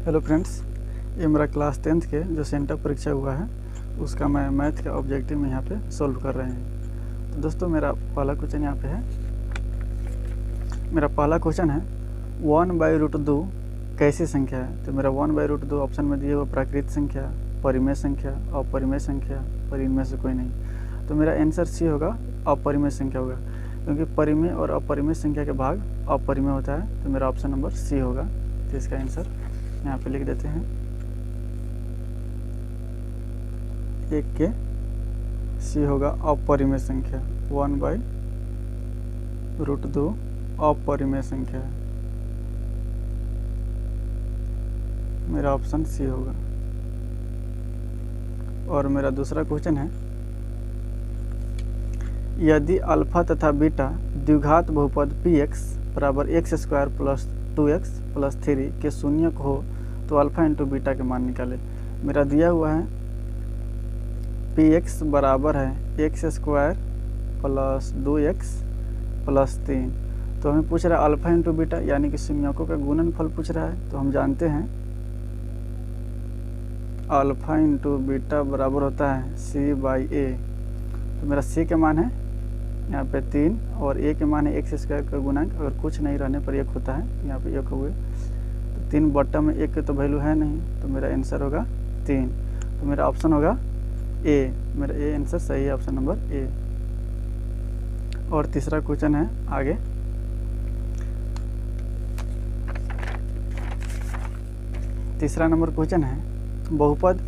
Hello friends, ये मेरा class 10th के जो सेंटर परीक्षा हुआ है उसका मैं मैथ का ऑब्जेक्टिव में यहाँ पे सॉल्व कर रहे हैं। तो दोस्तों मेरा पहला क्वेश्चन यहाँ पे है। मेरा पहला क्वेश्चन है 1/√2 कैसी संख्या है। तो मेरा 1/√2 ऑप्शन में दिए हुआ प्राकृत संख्या, परिमेय संख्या, अपरिमेय संख्या, पर इनमें से कोई नहीं। तो मेरा आंसर सी होगा, अपरिमेय संख्या होगा, क्योंकि परिमेय और अपरिमेय संख्या के भाग अपरिमेय होता है। तो मेरा ऑप्शन नंबर सी होगा। तो इसका आंसर यहाँ पे लिख देते हैं। एक के सी होगा अपरिमेय संख्या, 1/√2 अपरिमेय संख्या है। मेरा ऑप्शन सी होगा। और मेरा दूसरा क्वेश्चन है, यदि अल्फा तथा बीटा द्विघात बहुपद px बराबर x² + 2x + 3 के शून्यक हो तो अल्फा इंटू बीटा के मान निकाले। मेरा दिया हुआ है px बराबर है x² + 2x + 3। तो हमें पूछ रहा है अल्फा इंटू बीटा, यानी कि शून्यकों का गुणनफल पूछ रहा है। तो हम जानते हैं अल्फा इंटू बीटा बराबर होता है c/a। तो मेरा c के मान है यहाँ पे 3 और a के मान है x² का गुणांक। अगर कुछ नहीं रहने पर 1 होता है, तो यहाँ पे 1 हुए। तो 3 बट्टा में 1 की तो वैल्यू है नहीं, तो मेरा आंसर होगा 3। तो मेरा ऑप्शन होगा ए। मेरा ए आंसर सही है, ऑप्शन नंबर ए। और तीसरा क्वेश्चन है आगे। तीसरा नंबर क्वेश्चन है, बहुपद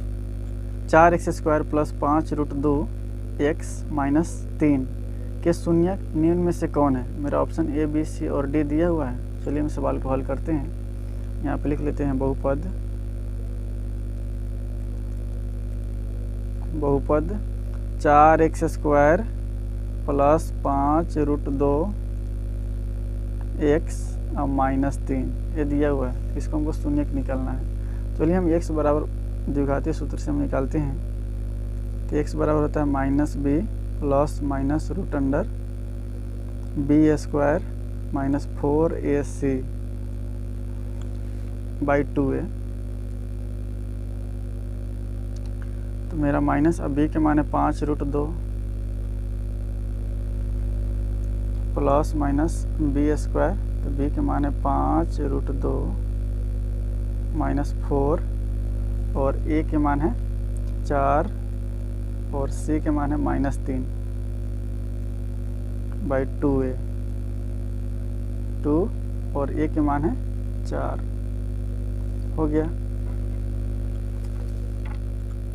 4x² + 5√2x - 3 के शून्यक निम्न में से कौन है। मेरा ऑप्शन ए, बी, सी और डी दिया हुआ है। चलिए हम सवाल को हल करते हैं। यहाँ पे लिख लेते हैं बहुपद 4x² + 5√2x - 3 ये दिया हुआ है। इसको हमको शून्यक निकालना है। चलिए हम x बराबर द्विघातीय सूत्र से हम निकालते हैं। तो x बराबर होता है -b + -√b² - 4ac/2a। तो मेरा माइनस, अब b के मान है 5√2 प्लस माइनस b²। तो b के मान है 5√2 - 4 और a के मान है 4 और c के मान है -3/2a। 2 और a के मान है 4 हो गया।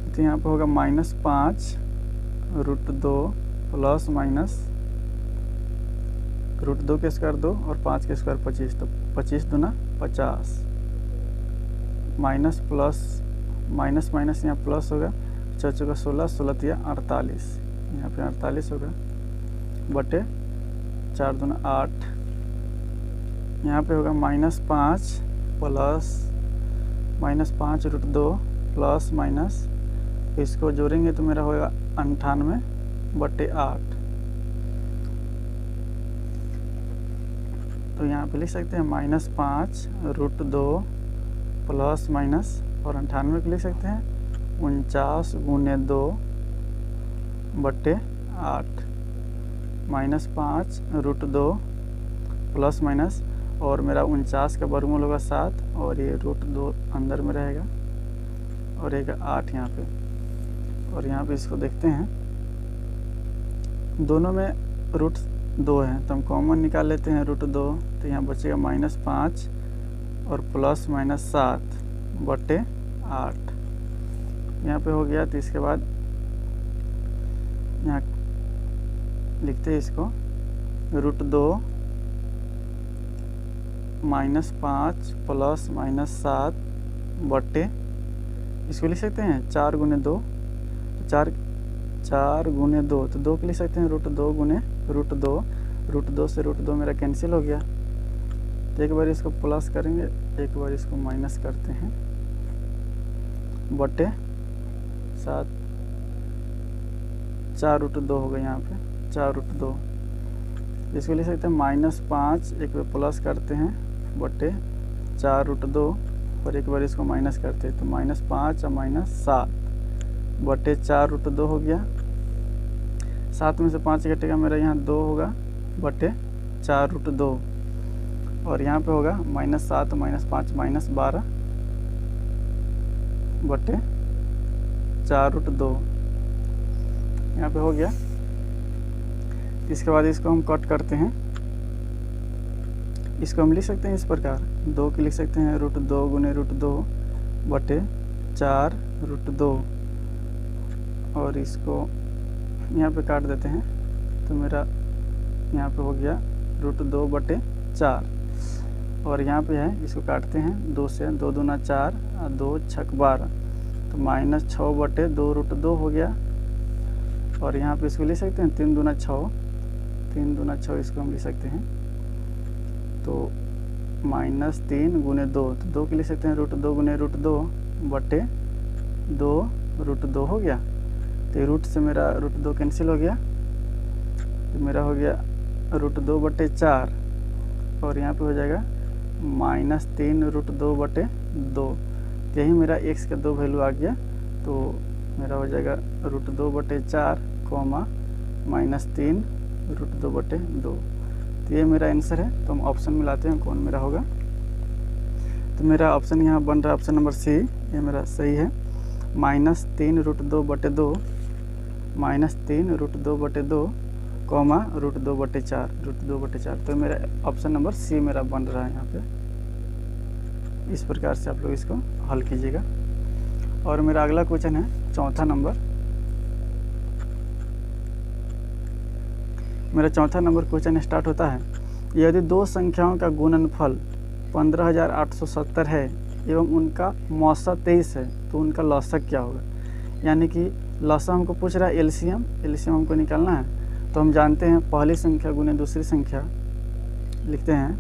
तो यहाँ पे होगा -5√2 प्लस माइनस √2 के स्क्वायर 2 और 5 के स्क्वायर 25। तो 25 दूना 50 माइनस प्लस माइनस माइनस यहाँ प्लस होगा। 4 चौका 16, 16 तिया 48, यहाँ पे 48 होगा बटे 4 दूना 8। यहाँ पे होगा -5 प्लस -5√2 प्लस माइनस, इसको जोड़ेंगे तो मेरा होगा 98/8। तो यहाँ पे लिख सकते हैं -5√2 प्लस माइनस और 98 को लिख सकते हैं 49 × 2/8 -5√2 प्लस माइनस, और मेरा 49 का वर्गमूल होगा 7 और ये √2 अंदर में रहेगा और रहेगा 8 यहाँ पे। और यहाँ पे इसको देखते हैं, दोनों में √2 है तो हम कॉमन निकाल लेते हैं √2। तो यहाँ बचेगा -5 और प्लस माइनस 7/8 यहाँ पे हो गया। तो इसके बाद यहाँ लिखते हैं इसको √2 -5 प्लस माइनस 7 बटे, इसको लिख सकते हैं 4 × 2। 4 × 2 तो 2 को लिख सकते हैं √2 × √2। √2 से √2 मेरा कैंसिल हो गया। तो एक बार इसको प्लस करेंगे, एक बार इसको माइनस करते हैं बटे 7। 4√2 हो गया यहाँ पे 4√2। इसको लिख सकते हैं -5, एक बार प्लस करते हैं बटे 4√2 और एक बार इसको माइनस करते तो -5 और -7 बटे 4√2 हो गया। 7 में से 5 घटेगा मेरा यहाँ 2 होगा बटे 4√2 और यहाँ पे होगा -7 -5 -12 बटे 4√2 यहाँ पे हो गया। इसके बाद इसको हम कट करते हैं। इसको हम लिख सकते हैं इस प्रकार, 2 के लिख सकते हैं √2 गुने √2 बटे 4√2 और इसको यहाँ पे काट देते हैं तो मेरा यहाँ पे हो गया √2 बटे 4 और यहाँ पे है इसको काटते हैं 2 से, 2 दूना 4 और 2 छक 12 तो -6 बटे 2√2 हो गया। और यहाँ पे इसको लिख सकते हैं 3 दूना 6, 3 दूना 6 इसको हम लिख सकते हैं तो -3 गुने 2 तो 2 के लिख सकते हैं √2 गुने √2 बटे 2√2 हो गया। तो रूट से मेरा √2 कैंसिल हो गया तो मेरा हो गया √2 बटे 4 और यहाँ पे हो जाएगा -3 √2 बटे 2। यही मेरा x का 2 वैल्यू आ गया तो मेरा हो जाएगा √2 बटे 4 -3 √2 बटे 2। तो ये मेरा आंसर है। तो हम ऑप्शन मिलाते हैं कौन मेरा होगा। तो मेरा ऑप्शन यहाँ बन रहा है ऑप्शन नंबर सी, ये मेरा सही है। -3 √2 बटे 2 -3 √2 बटे 2 √2 बटे 4 √2 बटे 4। तो मेरा ऑप्शन नंबर सी मेरा बन रहा है यहाँ पे। इस प्रकार से आप लोग इसको हल कीजिएगा। और मेरा अगला क्वेश्चन है चौथा नंबर। मेरा चौथा नंबर क्वेश्चन स्टार्ट होता है, यदि दो संख्याओं का गुणनफल 15,870 है एवं उनका मौसा 23 है तो उनका लौसक क्या होगा। यानी कि लौसा हमको पूछ रहा है एलसीएम हमको निकालना है। तो हम जानते हैं पहली संख्या गुने दूसरी संख्या लिखते हैं।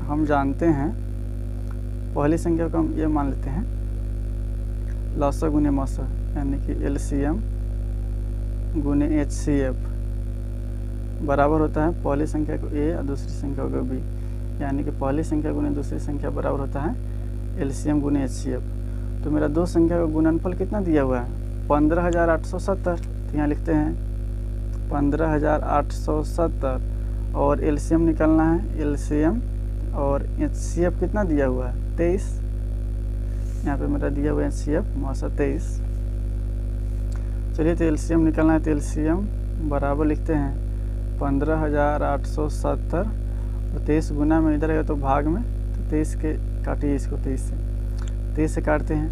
हम जानते हैं पहली संख्या को हम ये मान लेते हैं लौसा गुने मौसा, यानी कि एलसीएम गुने एचसीएफ बराबर होता है पहली संख्या को ए और दूसरी संख्या को बी। यानी कि पहली संख्या गुने दूसरी संख्या बराबर होता है एलसीएम गुने एचसीएफ। तो मेरा दो संख्या का गुणनफल कितना दिया हुआ है 15,870। तो यहाँ लिखते हैं 15,870 और एलसीएम निकालना है, एलसीएम और एचसीएफ कितना दिया हुआ है 23। यहाँ पे मेरा दिया हुआ है एचसीएफ मौसा 23। चलिए तो एलसीएम निकालना है। तो एलसीएम बराबर लिखते हैं 15,870 और 23 गुना में इधर है तो भाग में, तो 23 के काटिए इसको 23 से काटते हैं।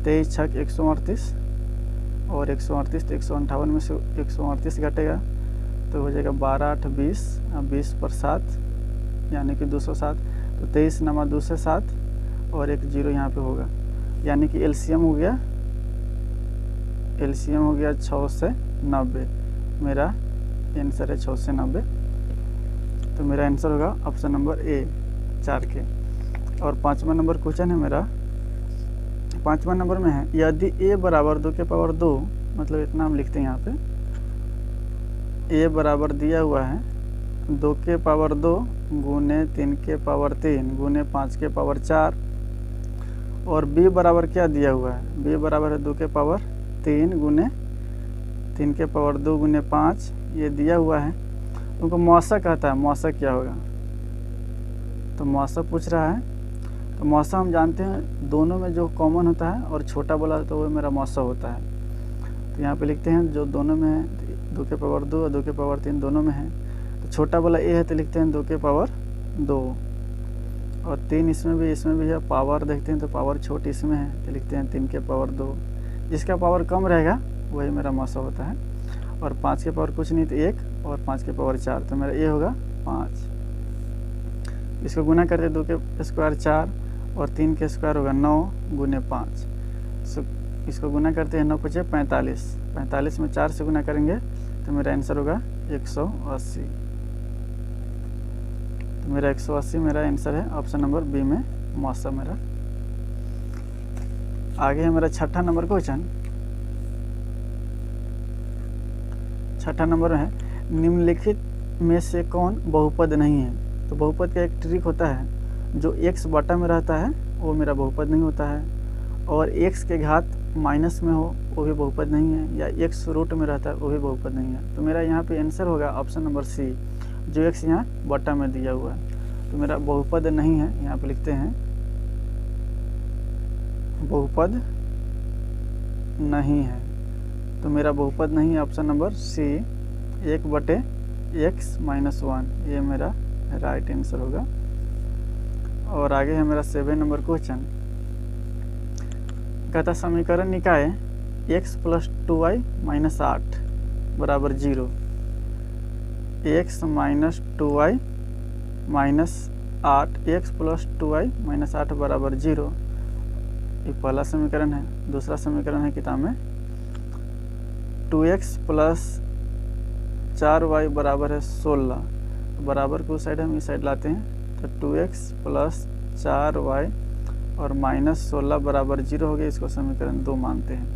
23 छक 138 और 138 तो 158 में से 138 घटेगा तो हो जाएगा 12 8 20 और 20 पर 7 यानी कि 207। तो 23 नमा 2 से 7 और एक जीरो यहाँ पे होगा, यानी कि एलसीएम हो गया 6 से 90। मेरा आंसर है 6 से 90। तो मेरा आंसर होगा ऑप्शन नंबर ए 4 के। और 5वां नंबर क्वेश्चन है मेरा। 5वां नंबर में है, यदि a बराबर 2 के पावर 2, मतलब इतना हम लिखते हैं यहाँ पे a बराबर दिया हुआ है 2 के पावर 2 गुने 3 के पावर 3 गुने 5 के पावर 4 और b बराबर क्या दिया हुआ है, b बराबर है 2 के पावर 3 गुने 3 के पावर 2 गुने 5 ये दिया हुआ है। उनको मौसा कहता है, मौसा क्या होगा। तो मौसा पूछ रहा है। तो मौसा हम जानते हैं दोनों में जो कॉमन होता है और छोटा बोला तो वो मेरा मौसा होता है। तो यहाँ पे लिखते हैं जो दोनों में है 2 के पावर 2 और 2 के पावर 3 दोनों में है। तो छोटा वाला ए है तो लिखते हैं 2 के पावर 2 और 3 इसमें भी है। पावर देखते हैं तो पावर छोटी इसमें है तो लिखते हैं 3 के पावर 2। जिसका पावर कम रहेगा वही मेरा मौसा होता है। और 5 के पावर कुछ नहीं तो 1 और 5 के पावर 4 तो मेरा ए होगा 5। इसको गुना करते 2 के स्क्वायर 4 और 3 के स्क्वायर होगा 9 गुने 5। इसको गुना करते हैं 9 पचे 45, 45 में 4 से गुना करेंगे तो मेरा आंसर होगा 180। तो मेरा 180 मेरा आंसर है ऑप्शन नंबर बी में मौसा मेरा। आगे है मेरा 6ठा नंबर क्वेश्चन। 6ठा नंबर है, निम्नलिखित में से कौन बहुपद नहीं है। तो बहुपद का एक ट्रिक होता है, जो x बटा में रहता है वो मेरा बहुपद नहीं होता है, और x के घात माइनस में हो वो भी बहुपद नहीं है, या x रूट में रहता है वो भी बहुपद नहीं है। तो मेरा यहाँ पे आंसर होगा ऑप्शन नंबर सी, जो x यहाँ बटा में दिया हुआ है। तो मेरा बहुपद नहीं है, यहाँ पे लिखते हैं बहुपद नहीं है। तो मेरा बहुपद नहीं है ऑप्शन नंबर सी, 1/x-1, ये मेरा राइट आंसर होगा। और आगे है मेरा 7 नंबर क्वेश्चन। कहता समीकरण निकाय x + 2y - 8 बराबर 0। x - 2y - 8, x + 2y - 8 बराबर 0, ये पहला समीकरण है। दूसरा समीकरण है किताब में 2x + 4y बराबर है 16। बराबर को साइड हम इस साइड लाते हैं, तो 2x + 4y और -16 बराबर 0 हो गया। इसको समीकरण 2 मानते हैं।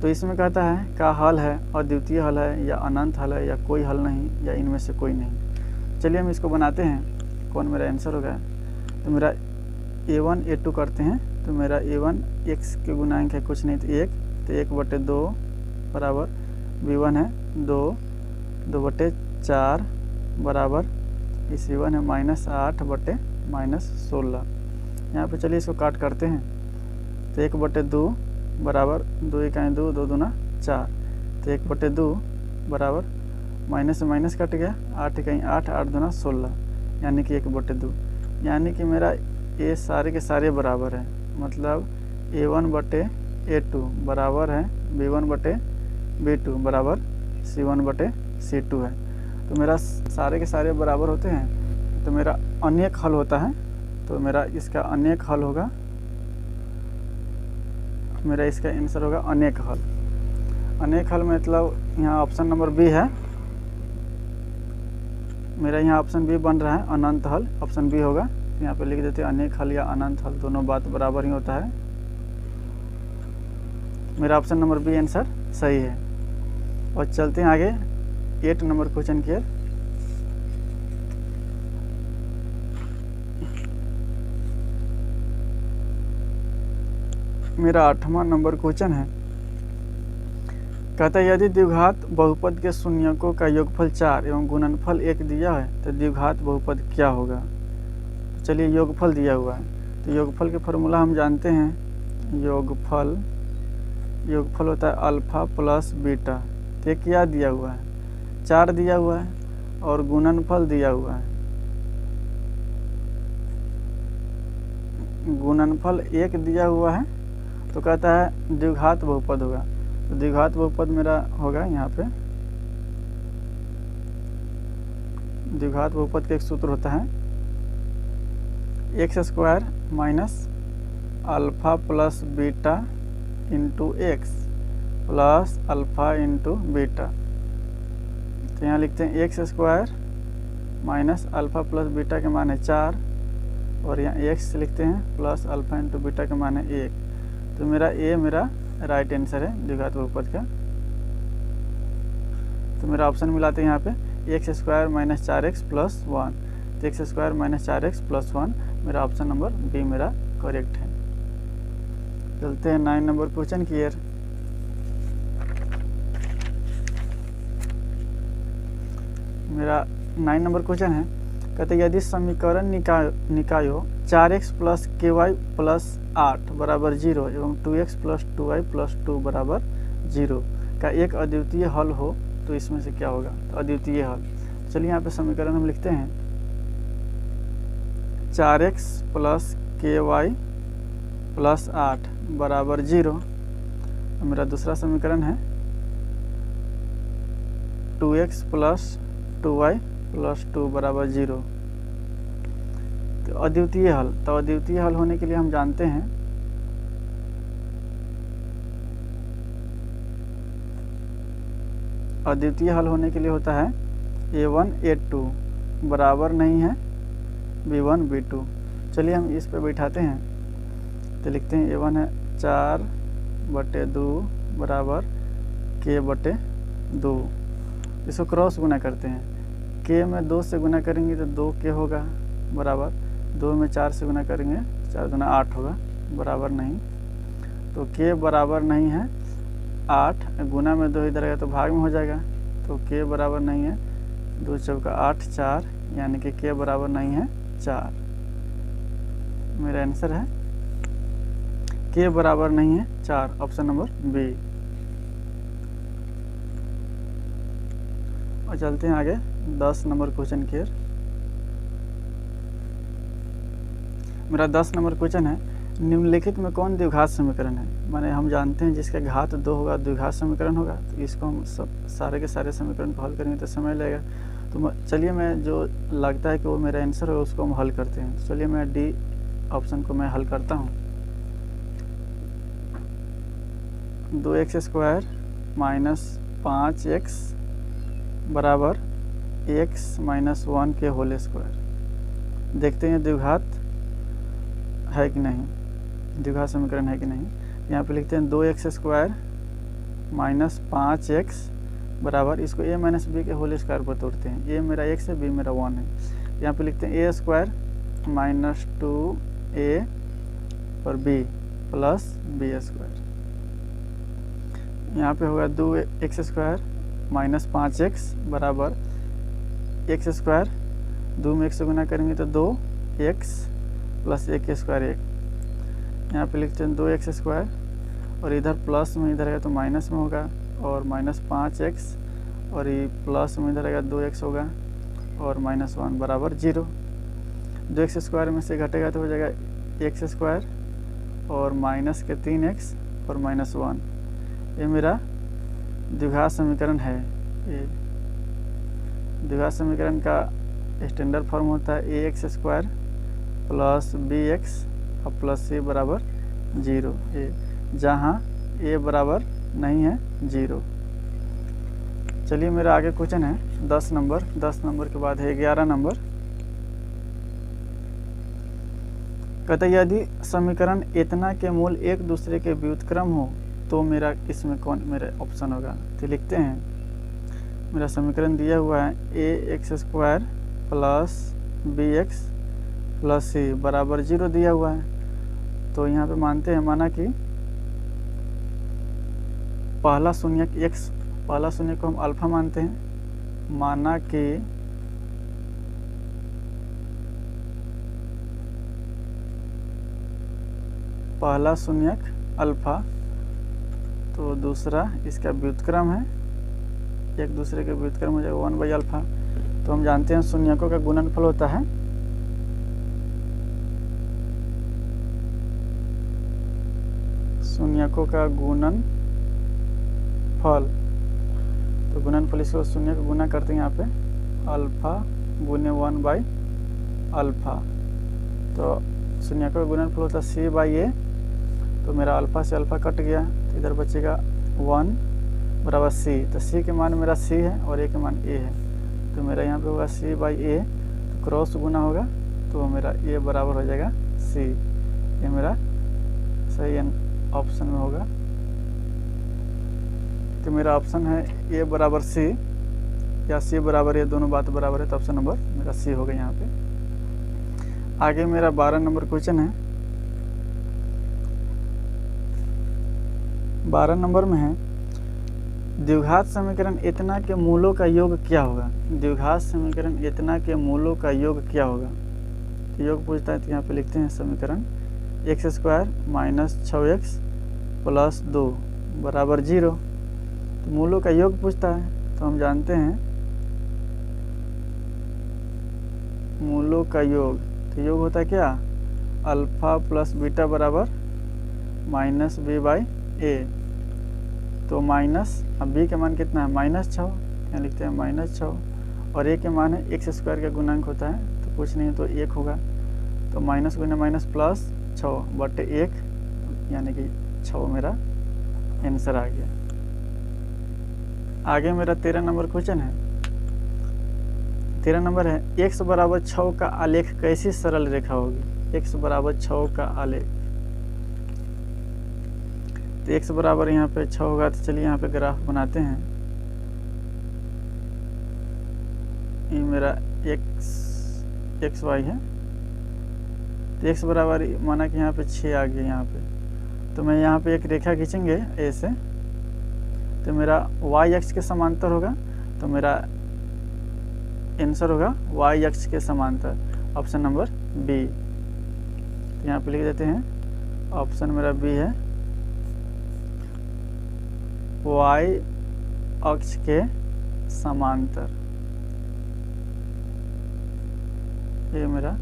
तो इसमें कहता है का हल है, अद्वितीय हल है, या अनंत हल है, या कोई हल नहीं, या इनमें से कोई नहीं। चलिए हम इसको बनाते हैं, कौन मेरा आंसर होगा। तो मेरा a1 a2 करते हैं। तो मेरा a1 x के गुणांक है कुछ नहीं तो 1, तो 1/2 बराबर b1 है 2, 2/4 बराबर इस c1 है -8/-16। यहाँ पे चलिए इसको काट करते हैं। तो 1/2 बराबर 2 × 2, 2 दूना 4, तो 1/2 बराबर माइनस से माइनस कट गया, 8 × 8, 8 दूना 16, यानी कि 1/2। यानी कि मेरा ये सारे के सारे बराबर है, मतलब a1/a2 बराबर है b1/b2 बराबर c1/c2 है। तो मेरा सारे के सारे बराबर होते हैं, तो मेरा अनेक हल होता है। तो मेरा इसका अनेक हल होगा, मेरा इसका आंसर होगा अनेक हल। अनेक हल मतलब यहाँ ऑप्शन नंबर बी है, मेरा यहाँ ऑप्शन बी बन रहा है, अनंत हल ऑप्शन बी होगा। यहाँ पे लिख देते हैं अनेक हल या अनंत हल, दोनों बात बराबर ही होता है। मेरा ऑप्शन नंबर बी आंसर सही है। और चलते हैं आगे 8 नंबर क्वेश्चन की। मेरा 8वां नंबर क्वेश्चन है। कहता है यदि द्विघात बहुपद के शून्यकों का योगफल 4 एवं गुणनफल 1 दिया है तो द्विघात बहुपद क्या होगा। चलिए योगफल दिया हुआ है, तो योगफल के फॉर्मूला हम जानते हैं। योगफल होता है अल्फा प्लस बीटा। तो ये क्या दिया हुआ है, 4 दिया हुआ है, और गुणनफल दिया हुआ है, गुणनफल 1 दिया हुआ है। तो कहता है द्विघात बहुपद होगा। तो द्विघात बहुपद मेरा होगा यहाँ पे, द्विघात बहुपद का एक सूत्र होता है x² - alpha plus beta into x plus alpha into beta. तो यहाँ लिखते हैं x² - अल्फा प्लस बीटा के मान है 4, और यहाँ x लिखते हैं प्लस अल्फा इंटू बीटा के मान है 1। तो मेरा ए मेरा राइट आंसर है द्विघात बहुपद का। तो मेरा ऑप्शन मिलाते हैं यहाँ पे x² - 4x + 1, तो x² - 4x + 1 मेरा ऑप्शन नंबर बी मेरा करेक्ट है। चलते हैं 9 नंबर क्वेश्चन की ओर। मेरा 9 नंबर क्वेश्चन है। कहते यदि समीकरण निकायों 4x + ky + 8 बराबर 0 एवं 2x + 2y + 2 बराबर 0 का एक अद्वितीय हल हो तो इसमें से क्या होगा। तो अद्वितीय हल, चलिए यहाँ पे समीकरण हम लिखते हैं 4x + ky + 8 बराबर 0। मेरा दूसरा समीकरण है 2x + 2y + 2 बराबर 0। तो अद्वितीय हल, तो अद्वितीय हल होने के लिए हम जानते हैं अद्वितीय हल होने के लिए होता है a1 a2 बराबर नहीं है b1 b2। चलिए हम इस पे बैठाते हैं, तो लिखते हैं a1 है 4/2 बराबर k/2, इसको क्रॉस गुना करते हैं। k में 2 से गुना करेंगे तो 2k होगा बराबर 2 में 4 से गुना करेंगे 4 गुना 8 होगा बराबर नहीं। तो k बराबर नहीं है 8, गुना में 2 इधर आएगा तो भाग में हो जाएगा, तो k बराबर नहीं है 2 चौका 8 4, यानी कि k बराबर नहीं है 4। मेरा आंसर है k बराबर नहीं है 4, ऑप्शन नंबर बी। और चलते हैं आगे 10 नंबर क्वेश्चन की ओर। मेरा 10 नंबर क्वेश्चन है, निम्नलिखित में कौन द्विघात समीकरण है। माने हम जानते हैं जिसका घात 2 होगा द्विघात समीकरण होगा, तो इसको हम सब सारे के सारे समीकरण को हल करेंगे तो समय लगेगा। तो चलिए मैं जो लगता है कि वो मेरा आंसर है उसको हम हल करते हैं। तो चलिए मैं डी ऑप्शन को मैं हल करता हूँ। 2x² माइनस 5x बराबर x माइनस 1 के होल स्क्वायर। देखते हैं द्विघात है कि नहीं, द्विघात समीकरण है कि नहीं। यहाँ पे लिखते हैं 2x² माइनस 5x बराबर, इसको a माइनस बी के होल स्क्वायर पर तोड़ते हैं। a मेरा x है, b मेरा 1 है। यहाँ पे लिखते हैं a² माइनस 2a और b प्लस b²। यहाँ पे होगा 2x² माइनस 5x बराबर x², 2 में 1 से गुना करेंगे तो 2x प्लस 1² 1। यहाँ पे लिखते हैं 2x² और इधर प्लस में इधर आएगा तो माइनस में होगा, और माइनस 5x और ये प्लस में इधर आएगा 2x होगा और माइनस 1 बराबर 0। 2x² में से घटेगा तो हो जाएगा x² और माइनस के 3x और माइनस 1। ये मेरा द्विघात समीकरण है। ये द्विघात समीकरण का स्टैंडर्ड फॉर्म होता है ax² प्लस bx और प्लस c बराबर 0, जहाँ a बराबर नहीं है 0। चलिए मेरा आगे क्वेश्चन है 10 नंबर। 10 नंबर के बाद है 11 नंबर। कहते हैं यदि समीकरण इतना के मूल एक दूसरे के व्युत्क्रम हो तो मेरा इसमें कौन मेरा ऑप्शन होगा। तो लिखते हैं मेरा समीकरण दिया हुआ है ax² plus bx plus c बराबर 0 दिया हुआ है। तो यहाँ पे मानते हैं, माना कि पहला शून्यक x, पहला शून्य को हम अल्फा मानते हैं। माना कि पहला शून्यक अल्फा, तो दूसरा इसका व्युत्क्रम है, एक दूसरे के व्युत्क्रम हो जाएगा 1/अल्फा। तो हम जानते हैं शून्यकों का गुणनफल होता है शून्यकों का गुणनफल। तो गुणनफल इसको शून्य को गुना करते हैं यहाँ पे, अल्फा गुने 1/अल्फा। तो शून्यकों का गुणनफल होता है c/a। तो मेरा अल्फा से अल्फा कट गया तो इधर बचेगा 1 बराबर c। तो c के मान मेरा c है और a के मान a है, तो मेरा यहाँ पे होगा c/a। तो क्रॉस गुना होगा तो मेरा a बराबर हो जाएगा c। ये मेरा सही ऑप्शन में होगा। तो मेरा ऑप्शन है a बराबर c या c बराबर a, दोनों बात बराबर है, तो ऑप्शन नंबर मेरा c होगा यहाँ पे। आगे मेरा 12 नंबर क्वेश्चन है। 12 नंबर में है द्विघात समीकरण इतना के मूलों का योग क्या होगा। द्विघात समीकरण इतना के मूलों का योग क्या होगा। तो योग पूछता है, तो यहाँ पे लिखते हैं समीकरण x² माइनस 6x प्लस 2 बराबर 0। तो मूलों का योग पूछता है, तो हम जानते हैं मूलों का योग, तो योग होता है क्या, अल्फा प्लस बीटा बराबर माइनस b/a। तो माइनस, अब b के मान कितना है -6, यहाँ लिखते हैं -6, और a के मान है x² का गुणांक होता है, तो कुछ नहीं तो 1 होगा। तो माइनस गुना माइनस प्लस 6/1, यानी कि 6 मेरा आंसर आ गया। आगे मेरा 13 नंबर क्वेश्चन है। 13 नंबर है x बराबर 6 का आलेख कैसी सरल रेखा होगी। x बराबर 6 का आलेख, तो x बराबर यहाँ पे 6 होगा। तो चलिए यहाँ पे ग्राफ बनाते हैं। ये मेरा एक्स वाई है, तो एक्स बराबर माना कि यहाँ पे 6 आ गया यहाँ पे, तो मैं यहाँ पे एक रेखा खींचेंगे ए से, तो मेरा वाई अक्ष के समांतर होगा, तो मेरा आंसर होगा वाई अक्ष के समांतर, ऑप्शन नंबर बी। तो यहाँ पे लिख देते हैं ऑप्शन मेरा बी है, वाई अक्ष के समांतर, ये मेरा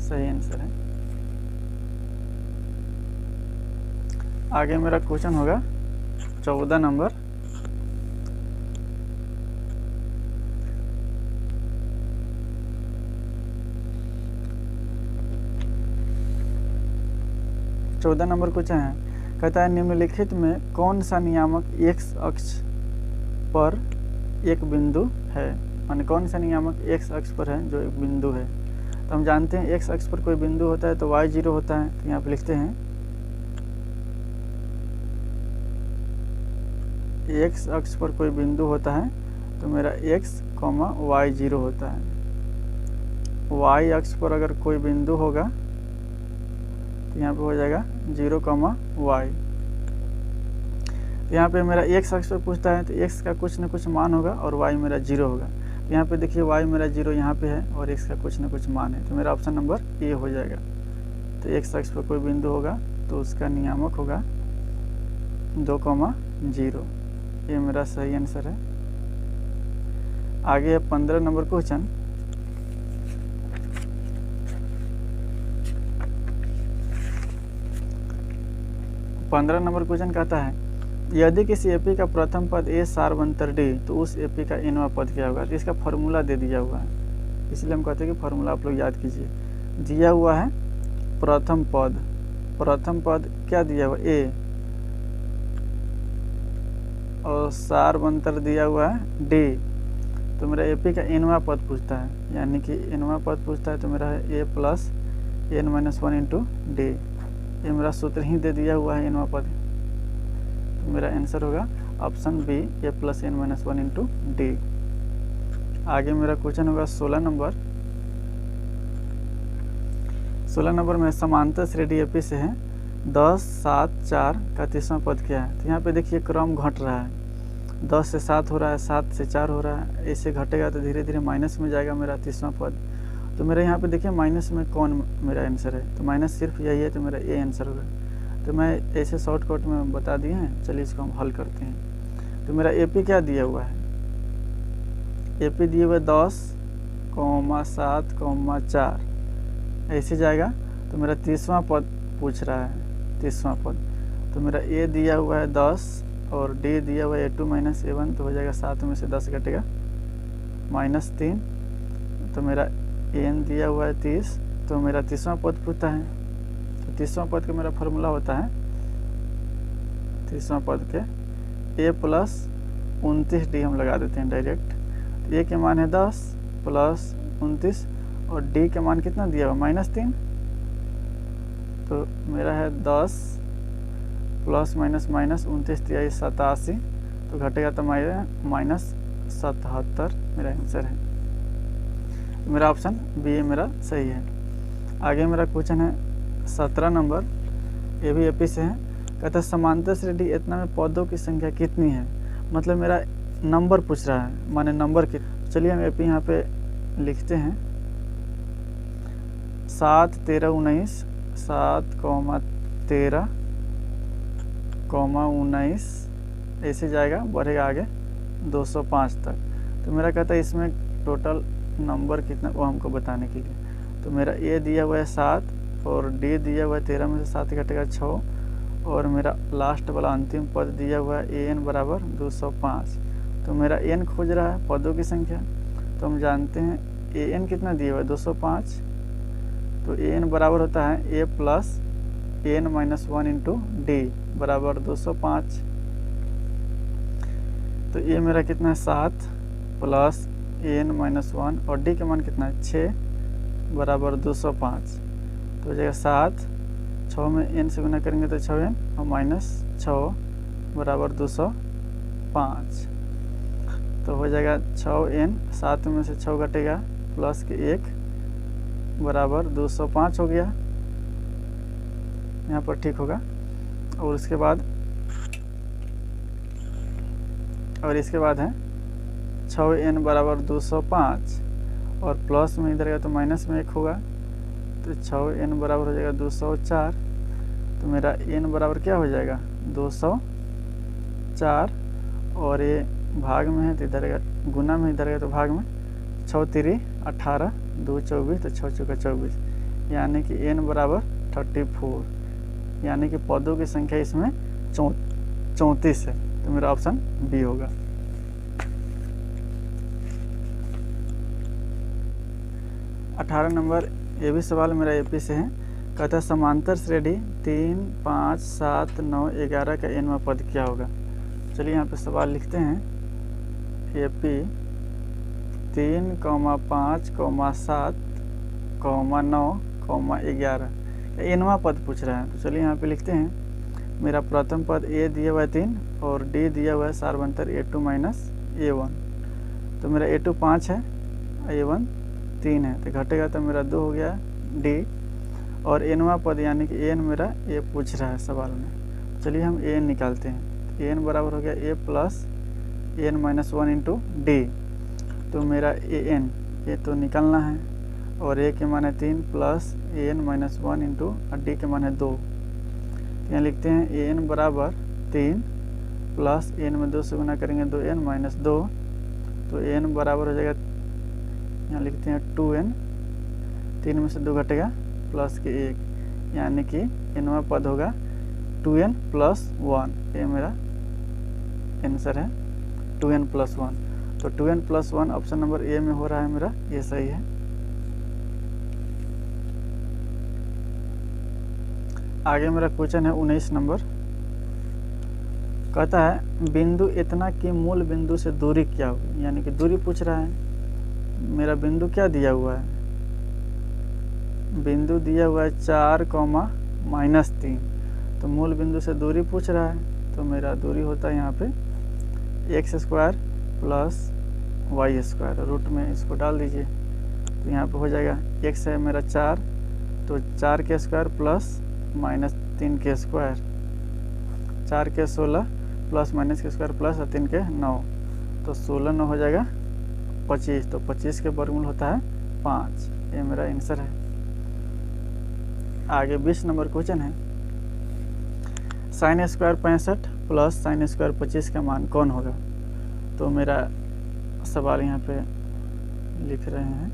सही आंसर है। आगे मेरा क्वेश्चन होगा 14 नंबर। चौदह नंबर क्वेश्चन है, कहता है निम्नलिखित में कौन सा नियामक एक्स अक्ष पर एक बिंदु है, माने कौन सा नियामक एक्स अक्ष पर है जो एक बिंदु है। तो हम जानते हैं एक्स अक्ष पर कोई बिंदु होता है तो वाई 0 होता है, तो यहाँ पे लिखते हैं एक्स अक्ष पर कोई बिंदु होता है तो मेरा एक्स कॉमा वाई 0 होता है। वाई अक्ष पर अगर कोई बिंदु होगा तो यहाँ पे हो जाएगा 0 कॉमा वाई। यहाँ पे मेरा एक्स अक्ष पर पूछता है तो एक्स का कुछ न कुछ मान होगा और वाई मेरा 0 होगा। तो यहाँ पे देखिए वाई मेरा 0 यहाँ पे है और एक्स का कुछ न कुछ मान है, तो मेरा ऑप्शन नंबर ए हो जाएगा। तो एक्स अक्ष पर कोई बिंदु होगा तो उसका नियामक होगा 2,0, ये मेरा सही आंसर है। आगे 15 नंबर क्वेश्चन। नंबर क्वेश्चन कहता है यदि किसी एपी का प्रथम पद ए सार्वंतर डी तो उस एपी का एनवा पद क्या होगा। तो इसका फॉर्मूला दे दिया हुआ है, इसलिए हम कहते हैं कि फॉर्मूला आप लोग याद कीजिए। दिया हुआ है प्रथम पद क्या दिया हुआ ए, और सार्वंतर दिया हुआ है डी, तो मेरा एपी का एनवा पद पूछता है, यानी कि एनवा पद पूछता है तो मेरा है ए प्लस n-1 इंटू डी। ये मेरा सूत्र ही दे दिया हुआ है एनवा पद, तो मेरा आंसर होगा ऑप्शन बी ए प्लस n-1 इंटू डी। आगे मेरा क्वेश्चन होगा 16 नंबर। 16 नंबर में समांतर श्रेणी एपी से है 10, 7, 4 का तीसरा पद क्या है। तो यहाँ पे देखिए क्रम घट रहा है, 10 से 7 हो रहा है, 7 से 4 हो रहा है, ऐसे घटेगा तो धीरे धीरे माइनस में जाएगा मेरा तीसरा पद। तो मेरा यहाँ पे देखिए माइनस में कौन मेरा आंसर है, तो माइनस सिर्फ यही है, तो मेरा ए आंसर होगा। तो मैं ऐसे शॉर्टकट में बता दिए हैं, चलिए इसको हम हल करते हैं। तो मेरा एपी क्या दिया हुआ है, एपी दिए हुए 10, 7, 4 ऐसे जाएगा। तो मेरा तीसरा पद पूछ रहा है, तीसरा पद, तो मेरा ए दिया हुआ है 10 और डी दिया हुआ है a2 - a1, तो हो जाएगा 7 में से 10 घटेगा -3, तो मेरा एन दिया हुआ है 30, तो मेरा तीसरा पद पूछता है। तो तीसरा पद का मेरा फॉर्मूला होता है, तीसरा पद के a प्लस 29d हम लगा देते हैं डायरेक्ट। ए के मान है 10 प्लस 29 और डी के मान कितना दिया हुआ -3, तो मेरा है 10 प्लस माइनस 29 दिया 87, तो घटेगा तो -77 मेरा आंसर है। तो मेरा ऑप्शन बी मेरा सही है। आगे मेरा क्वेश्चन है 17 नंबर, ये भी एपी से है। कहता है समांतर श्रेणी इतना में पदों की संख्या कितनी है, मतलब मेरा नंबर पूछ रहा है, माने नंबर की। चलिए हम एपी यहाँ पे लिखते हैं 7, 13, 19, 7, 13, 19 ऐसे जाएगा, बढ़ेगा आगे 205 तक। तो मेरा कहता है इसमें टोटल नंबर कितना वो हमको बताने के लिए। तो मेरा ए दिया हुआ है 7 और डी दिया हुआ है 13 में से 7 घटेगा 6, और मेरा लास्ट वाला अंतिम पद दिया हुआ है ए एन बराबर 205। तो मेरा एन खोज रहा है पदों की संख्या, तो हम जानते हैं ए एन कितना दिया हुआ है 205, तो ए एन बराबर होता है ए प्लस n-1 इंटू डी बराबर 205। तो ये मेरा कितना है 7 प्लस n-1 और डी का मान कितना है 6 बराबर 205, तो हो जाएगा 7, 6 में n से गुना करेंगे तो 6n और -6 बराबर 205। तो हो जाएगा 6n, 7 में से 6 घटेगा प्लस के 1 बराबर 205 हो गया, यहाँ पर ठीक होगा। और इसके बाद है 6n बराबर 205 और प्लस में इधर गया तो माइनस में 1 होगा, तो 6n बराबर हो जाएगा 204। तो मेरा n बराबर क्या हो जाएगा 204, और ये भाग में है तो इधर गुना में इधर गया तो भाग में 6 3 18 2 24, तो 6 चौका 24, यानी कि n बराबर 34, यानी कि पदों की संख्या इसमें 34 है। तो मेरा ऑप्शन बी होगा। 18 नंबर, ये भी सवाल मेरा एपी से है। कहता है समांतर श्रेणी 3 5 7 9 11 का nवां पद क्या होगा। चलिए यहाँ पे सवाल लिखते हैं। एपी 3, 5, 7, 9, 11 nवां पद पूछ रहा है। तो चलिए यहाँ पे लिखते हैं। मेरा प्रथम पद a दिया हुआ है 3 और d दिया हुआ है सार्वंतर a2 माइनस a1। तो मेरा a2 5 है, a1 3 है, तो घटेगा तो मेरा 2 हो गया d, और nवां पद यानी कि n मेरा a पूछ रहा है सवाल में। चलिए हम an निकालते हैं। n बराबर हो गया a plus n minus 1 into D. तो मेरा an ये तो निकालना है, और a के मान है 3 plus an minus 1 into D के मान है 2। यहाँ लिखते हैं an बराबर 3 प्लस n में 2 से गुना करेंगे 2n माइनस 2, तो n बराबर हो जाएगा, यहाँ लिखते हैं 2n, 3 में से 2 घटेगा प्लस के 1, यानी कि nवां पद होगा 2n प्लस 1। ये मेरा आंसर है 2n प्लस 1। तो 2n plus 1 option number A में हो रहा है मेरा, ये सही है। आगे मेरा क्वेश्चन है 19 नंबर। कहता है बिंदु इतना की मूल बिंदु से दूरी क्या होगी, यानी कि दूरी पूछ रहा है। मेरा बिंदु क्या दिया हुआ है, बिंदु दिया हुआ है 4, -3, तो मूल बिंदु से दूरी पूछ रहा है। तो मेरा दूरी होता है यहाँ पे x² प्लस y², रूट में इसको डाल दीजिए। तो यहाँ पे हो जाएगा x है मेरा 4, तो 4 के स्क्वायर प्लस माइनस 3 के स्क्वायर, 4 के 16 प्लस माइनस के स्क्वायर प्लस 3 के 9, तो 16 9 हो जाएगा 25, तो 25 के वर्गमूल होता है 5। ये मेरा आंसर है। आगे 20 नंबर क्वेश्चन है। sin² 65 प्लस sin² 25 का मान कौन होगा। तो मेरा सवाल यहाँ पे लिख रहे हैं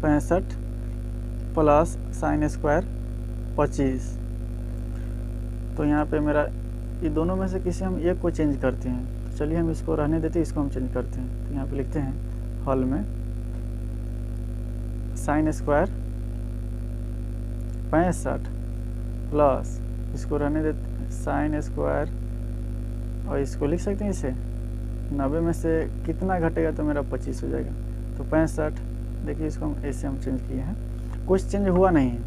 65 प्लस sin² 25। तो यहाँ पे मेरा ये दोनों में से किसी हम एक को चेंज करते हैं। तो चलिए हम इसको रहने देते हैं, इसको हम चेंज करते हैं। तो यहाँ पे लिखते हैं हल में sin² 65 प्लस इसको रहने देते sin², और इसको लिख सकते हैं इसे 90 में से कितना घटेगा तो मेरा 25 हो जाएगा। तो 65, देखिए इसको हम ऐसे हम चेंज किए हैं, कुछ चेंज हुआ नहीं है।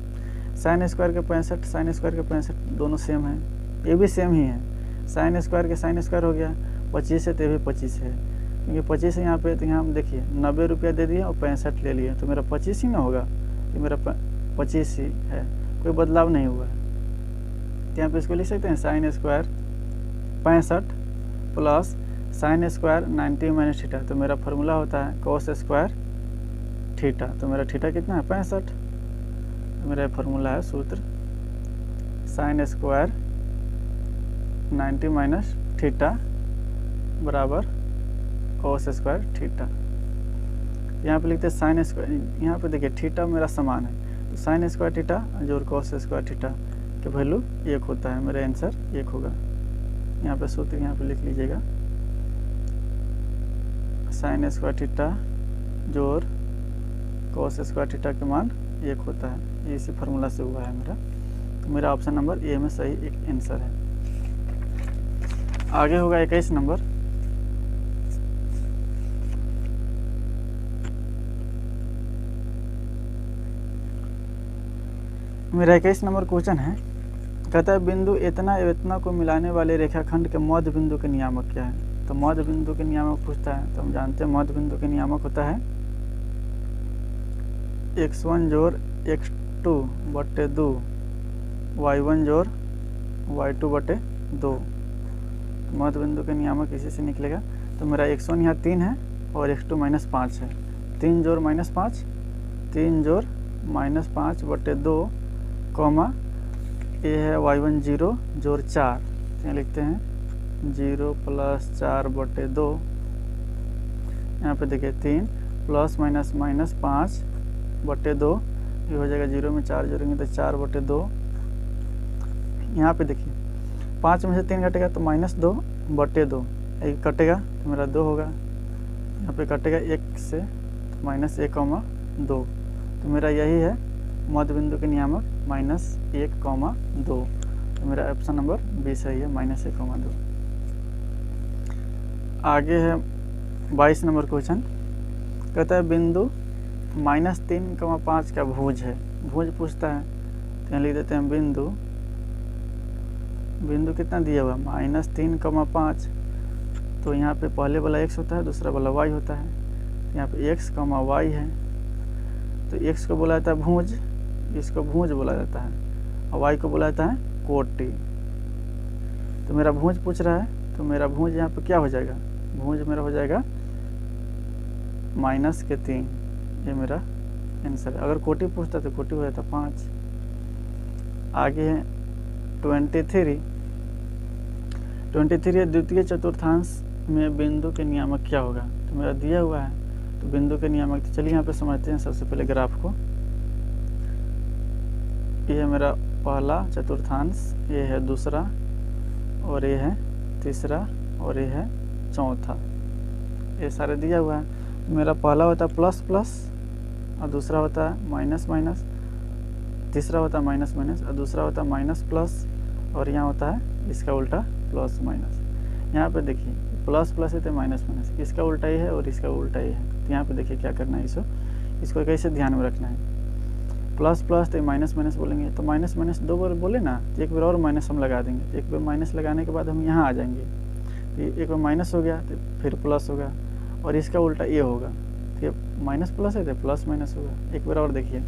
sin² के 65 sin² के 65 दोनों सेम है, ये भी सेम ही है। sin² के sin² हो गया 25 है, तो ये भी 25 है, क्योंकि 25 है यहाँ पे। तो यहाँ हम देखिए 90 रुपया दे दिए और 65 ले लिए, तो मेरा 25 ही ना होगा। ये मेरा 25 ही है, कोई बदलाव नहीं हुआ है। तो यहाँ पे इसको लिख सकते हैं sin² 65 plus sin² 90 minus theta. तो मेरा फार्मूला होता है cos² थीटा। तो मेरा थीटा कितना है 65, तो मेरा फार्मूला है सूत्र sin² 90 माइनस थीटा बराबर cos² थीटा। यहाँ पे लिखते हैं sin², यहाँ पे देखिए थीटा मेरा समान है, तो sin² थीटा जोड़ cos² थीटा के वैल्यू 1 होता है। मेरा आंसर 1 होगा। यहाँ पे सूत्र यहाँ पे लिख लीजिएगा sin² थीटा जोड़ cos² थीटा के मान 1 होता है। ये इसी फार्मूला से हुआ है मेरा। तो मेरा ऑप्शन नंबर ए में सही एक आंसर है। आगे होगा 21 नंबर। मेरा 21 नंबर क्वेश्चन है। कहता है बिंदु इतना एवं इतना को मिलाने वाले रेखाखंड के मध्य बिंदु के नियामक क्या है। तो मध्य बिंदु के नियामक पूछता है, तो हम जानते हैं मध्य बिंदु के नियामक होता है x1 जोड़ x2 बटे 2 y1 जोड़ y2 बटे 2। मध्य बिंदु के नियामक इसी से निकलेगा। तो मेरा x1 यहाँ 3 है और x2 -5 है। 3 जोड़ -5, 3 जोड़ -5 बटे 2 कॉमा ये है y1 0 जोड़ 4, यहाँ लिखते हैं 0 + 4 बटे 2। यहाँ पे देखिए 3 + -5 बटे 2, ये हो जाएगा 0 में 4 जोड़ेंगे तो 4 बटे 2। यहाँ पे देखिए 5 में से 3 कटेगा तो -2 बटे 2, एक कटेगा तो मेरा 2 होगा। यहाँ पे कटेगा 1 से तो -1, 2। तो मेरा यही है मध्य बिंदु के नियामक -1, 2। तो मेरा ऑप्शन नंबर बी सही है, -1, 2। आगे है 22 नंबर क्वेश्चन। कहता है बिंदु -3, 5 का भुज है। भुज पूछता है तो यहाँ लिख देते हैं बिंदु कितना दिया हुआ है -3, 5। तो यहाँ पे पहले वाला x होता है, दूसरा वाला y होता है। यहाँ पे x, y है, तो x को बोला जाता है भुज, इसको भुज बोला जाता है, और y को बोला जाता है कोटि। तो मेरा भुज पूछ रहा है, तो मेरा भुज यहाँ पे क्या हो जाएगा, भुज मेरा हो जाएगा -3। ये मेरा आंसर है। अगर कोटि पूछता तो कोटि हो जाता 5। आगे है 23 है द्वितीय चतुर्थांश में बिंदु के नियामक क्या होगा। तो मेरा दिया हुआ है, तो बिंदु के नियामक, तो चलिए यहाँ पे समझते हैं सबसे पहले ग्राफ को। ये है मेरा पहला चतुर्थांश, ये है दूसरा, और ये है तीसरा, और ये है चौथा। ये सारे दिया हुआ है। मेरा पहला होता है प्लस, और दूसरा होता है माइनस, तीसरा होता है माइनस, और दूसरा होता है माइनस, और यहाँ होता है इसका उल्टा प्लस। यहाँ पे देखिए प्लस है तो माइनस, इसका उल्टा ही है और इसका उल्टा ही है। तो यहाँ पे देखिए क्या करना है, इसको कैसे ध्यान में रखना है। प्लस तो माइनस बोलेंगे, तो माइनस 2 बार बोले ना, तो एक बार और माइनस हम लगा देंगे। तो एक बार माइनस लगाने के बाद हम यहाँ आ जाएंगे, तो एक बार माइनस हो गया तो फिर प्लस होगा, और इसका उल्टा ये होगा। तो ये माइनस प्लस है तो प्लस माइनस होगा। एक बार और देखिए,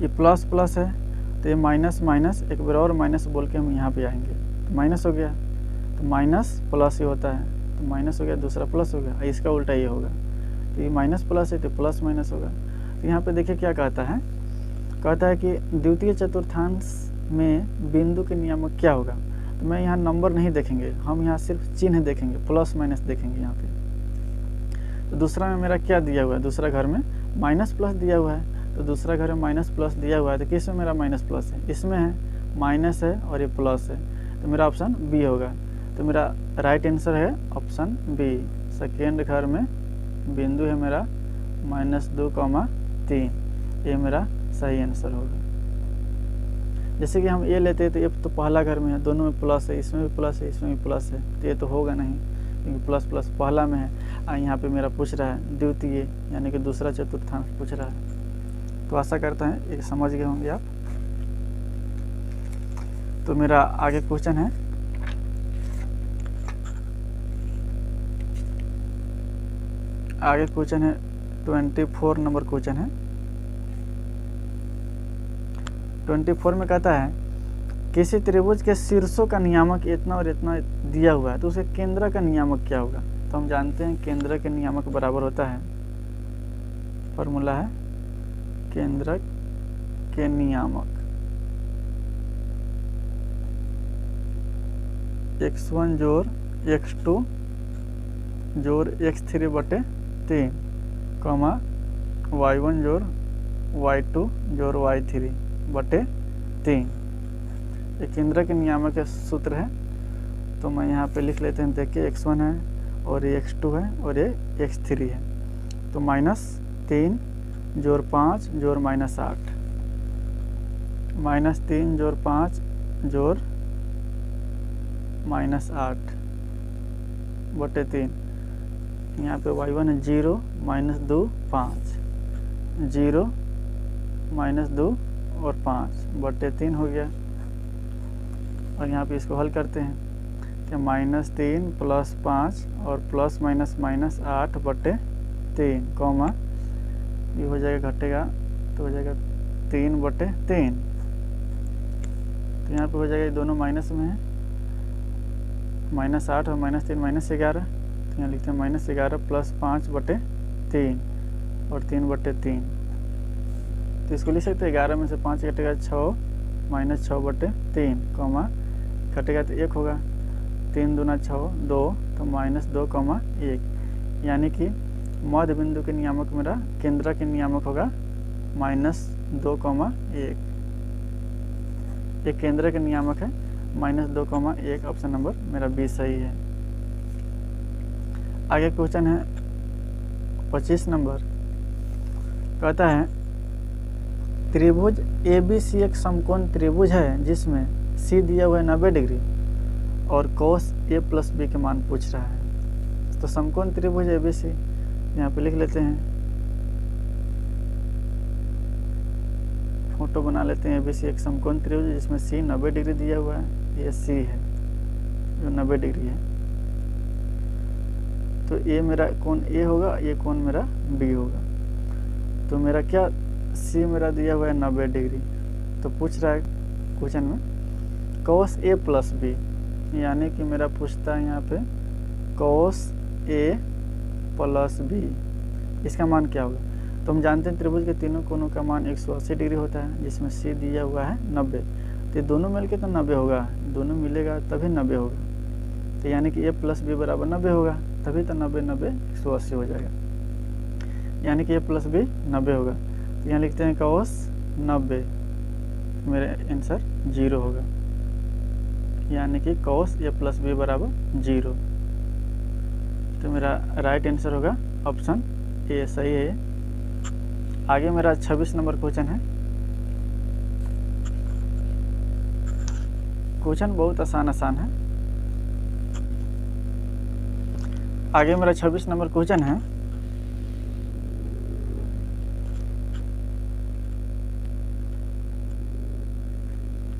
ये प्लस है तो ये माइनस, एक बार और माइनस बोल के हम यहाँ पे आएंगे, तो माइनस हो गया, तो माइनस प्लस ही होता है, तो माइनस हो गया, दूसरा प्लस हो गया, इसका उल्टा ये होगा। तो ये माइनस प्लस है तो प्लस माइनस होगा। तो यहाँ पे देखिए क्या कहता है कि द्वितीय चतुर्थांश में बिंदु के नियामक क्या होगा। तो मैं यहाँ नंबर नहीं देखेंगे, हम यहाँ सिर्फ चिन्ह देखेंगे, प्लस माइनस देखेंगे यहाँ पे। तो दूसरा में मेरा क्या दिया हुआ है, दूसरा घर में माइनस प्लस दिया हुआ है, तो दूसरा घर में माइनस प्लस दिया हुआ है, तो किस में मेरा माइनस प्लस है, इसमें है, माइनस है और ये प्लस है, तो मेरा ऑप्शन बी होगा। तो मेरा राइट आंसर है ऑप्शन बी। सेकेंड घर में बिंदु है मेरा -2, 3, ये मेरा सही आंसर होगा। जैसे कि हम ये लेते हैं तो ये तो पहला घर में है, दोनों में प्लस है, इसमें भी प्लस है, इसमें भी प्लस है, तो ये तो होगा नहीं, क्योंकि प्लस पहला में है। और यहाँ पे मेरा पूछ रहा है द्वितीय, यानी कि दूसरा चतुर्थांश पूछ रहा है। तो आशा करता है ये समझ गए होंगे आप। तो मेरा आगे क्वेश्चन है, आगे क्वेश्चन है 24 नंबर क्वेश्चन है। 24 में कहता है किसी त्रिभुज के शीर्षों का नियामक इतना और इतना दिया हुआ है, तो उसके केंद्र का नियामक क्या होगा। तो हम जानते हैं केंद्र के नियामक बराबर होता है, फॉर्मूला है केंद्र के नियामक x1 जोड़ x2 जोड़ x3 बटे 3, y1 जोड़ y2 जोड़ y3 बटे 3। ये केंद्र के नियामक का सूत्र है। तो मैं यहाँ पे लिख लेते हैं, देखिए x1 है और ये x2 है और ये x3 है। तो -3 जोड़ 5 जोड़ -8, -3 जोड़ 5 जोड़ -8 बटे 3। यहाँ पे y1 है 0 -2 5, 0 -2 और 5 बटे 3 हो गया। और यहाँ पे इसको हल करते हैं तो -3 + 5 और प्लस माइनस -8/3 कॉमा ये हो जाएगा, घटेगा तो हो जाएगा 3/3। तो यहाँ पे हो जाएगा, ये दोनों माइनस में है, -8 और -3 -11। तो यहाँ लिखते हैं -11 + 5/3 और 3/3। तो इसको लिख सकते हैं 11 में से 5 घटेगा 6 -6/3 कॉमा घटेगा तो 1 होगा, 3 दूना 6 2 तो -2,1। यानी कि मध्य बिंदु के नियामक मेरा केंद्र के नियामक होगा -2,1। ये केंद्र के नियामक है -2,1। ऑप्शन नंबर मेरा बी सही है। आगे क्वेश्चन है 25 नंबर। कहता है त्रिभुज ABC एक समकोण त्रिभुज है जिसमें C दिया हुआ है 90 डिग्री और cos A + B के मान पूछ रहा है। तो समकोण त्रिभुज ABC यहाँ पे लिख लेते हैं, फोटो बना लेते हैं। ABC एक समकोण त्रिभुज जिसमें C 90 डिग्री दिया हुआ है, ये C है जो 90 डिग्री है। तो ये मेरा कोण A होगा, ये कोण मेरा B होगा। तो मेरा क्या C मेरा दिया हुआ है 90 डिग्री। तो पूछ रहा है क्वेश्चन में cos A + B, यानी कि मेरा पूछता है यहाँ पे cos A + B, इसका मान क्या होगा। तो हम जानते हैं त्रिभुज के तीनों कोणों का मान 180 डिग्री होता है जिसमें C दिया हुआ है 90। तो दोनों मिलके तो 90 होगा, दोनों मिलेगा तभी 90 होगा। तो यानी कि A + B = 90 होगा, तभी तो 90 90 180 हो जाएगा, यानी कि A + B 90 होगा। तो यहाँ लिखते हैं cos 90, मेरा आंसर 0 होगा, यानी कि cos A + B = 0। तो मेरा राइट आंसर होगा ऑप्शन ए सही है। आगे मेरा 26 नंबर क्वेश्चन है। क्वेश्चन बहुत आसान है। आगे मेरा 26 नंबर क्वेश्चन है।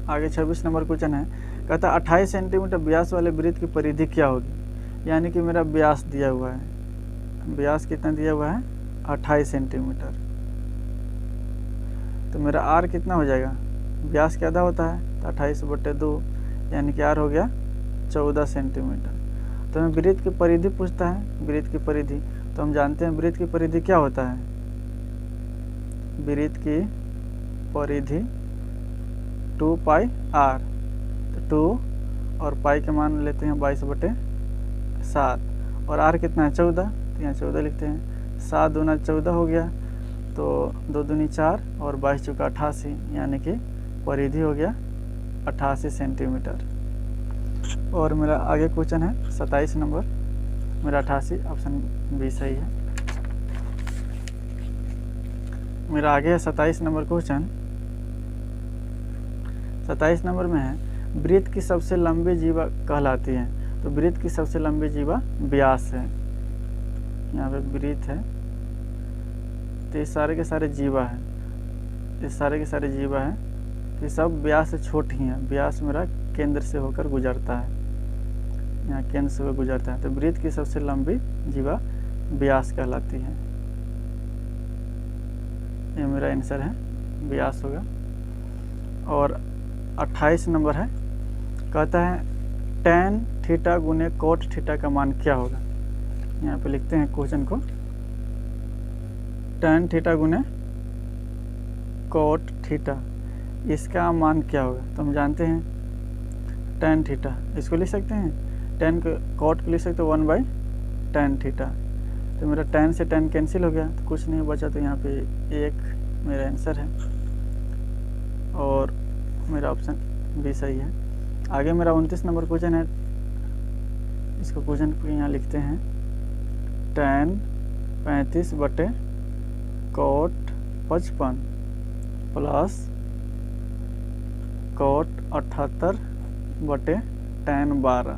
आगे 26 नंबर क्वेश्चन है। कहता 28 सेंटीमीटर व्यास वाले वृत्त की परिधि क्या होगी। यानी कि मेरा व्यास दिया हुआ है, व्यास कितना दिया हुआ है 28 सेंटीमीटर। तो मेरा आर कितना हो जाएगा, व्यास क्या आधा होता है तो 28/2, यानी कि आर हो गया 14 सेंटीमीटर। तो हमें वृत्त की परिधि पूछता है, वृत्त की परिधि। तो हम जानते हैं वृत्त की परिधि क्या होता है, वृत्त की परिधि 2πr। तो 2 और पाई के मान लेते हैं 22/7 और आर कितना है 14। तो यहाँ 14 लिखते हैं, 7 दूना 14 हो गया, तो 2 दूनी 4 और 22 चौका 88, यानी कि परिधि हो गया 88 सेंटीमीटर। और मेरा आगे क्वेश्चन है 27 नंबर, मेरा 88, ऑप्शन बी सही है। मेरा आगे है 27 नंबर क्वेश्चन। 27 नंबर में है वृत्त की सबसे लंबी जीवा कहलाती है। तो वृत्त की सबसे लंबी जीवा व्यास है। यहाँ पे वृत्त है, तो ये सारे के सारे जीवा है, ये सारे के सारे जीवा है, तो ये सब व्यास से छोटी हैं। व्यास मेरा केंद्र से होकर गुजरता है, यहाँ केंद्र से होकर गुजरता है। तो वृत्त की सबसे लंबी जीवा व्यास कहलाती है। ये मेरा आंसर है, व्यास होगा। और 28 नंबर है। कहता है tan θ × cot θ का मान क्या होगा। यहाँ पे लिखते हैं क्वेश्चन को, tan θ × cot θ, इसका मान क्या होगा। तो हम जानते हैं tan θ, इसको लिख सकते हैं, tan को cot को लिख सकते हैं 1/tan θ। तो मेरा tan से tan कैंसिल हो गया, तो कुछ नहीं बचा, तो यहाँ पे 1 मेरा आंसर है और मेरा ऑप्शन बी सही है। आगे मेरा 29 नंबर क्वेश्चन है। इसको क्वेश्चन को यहाँ लिखते हैं, tan 35/cot 55 plus cot 78/tan 12।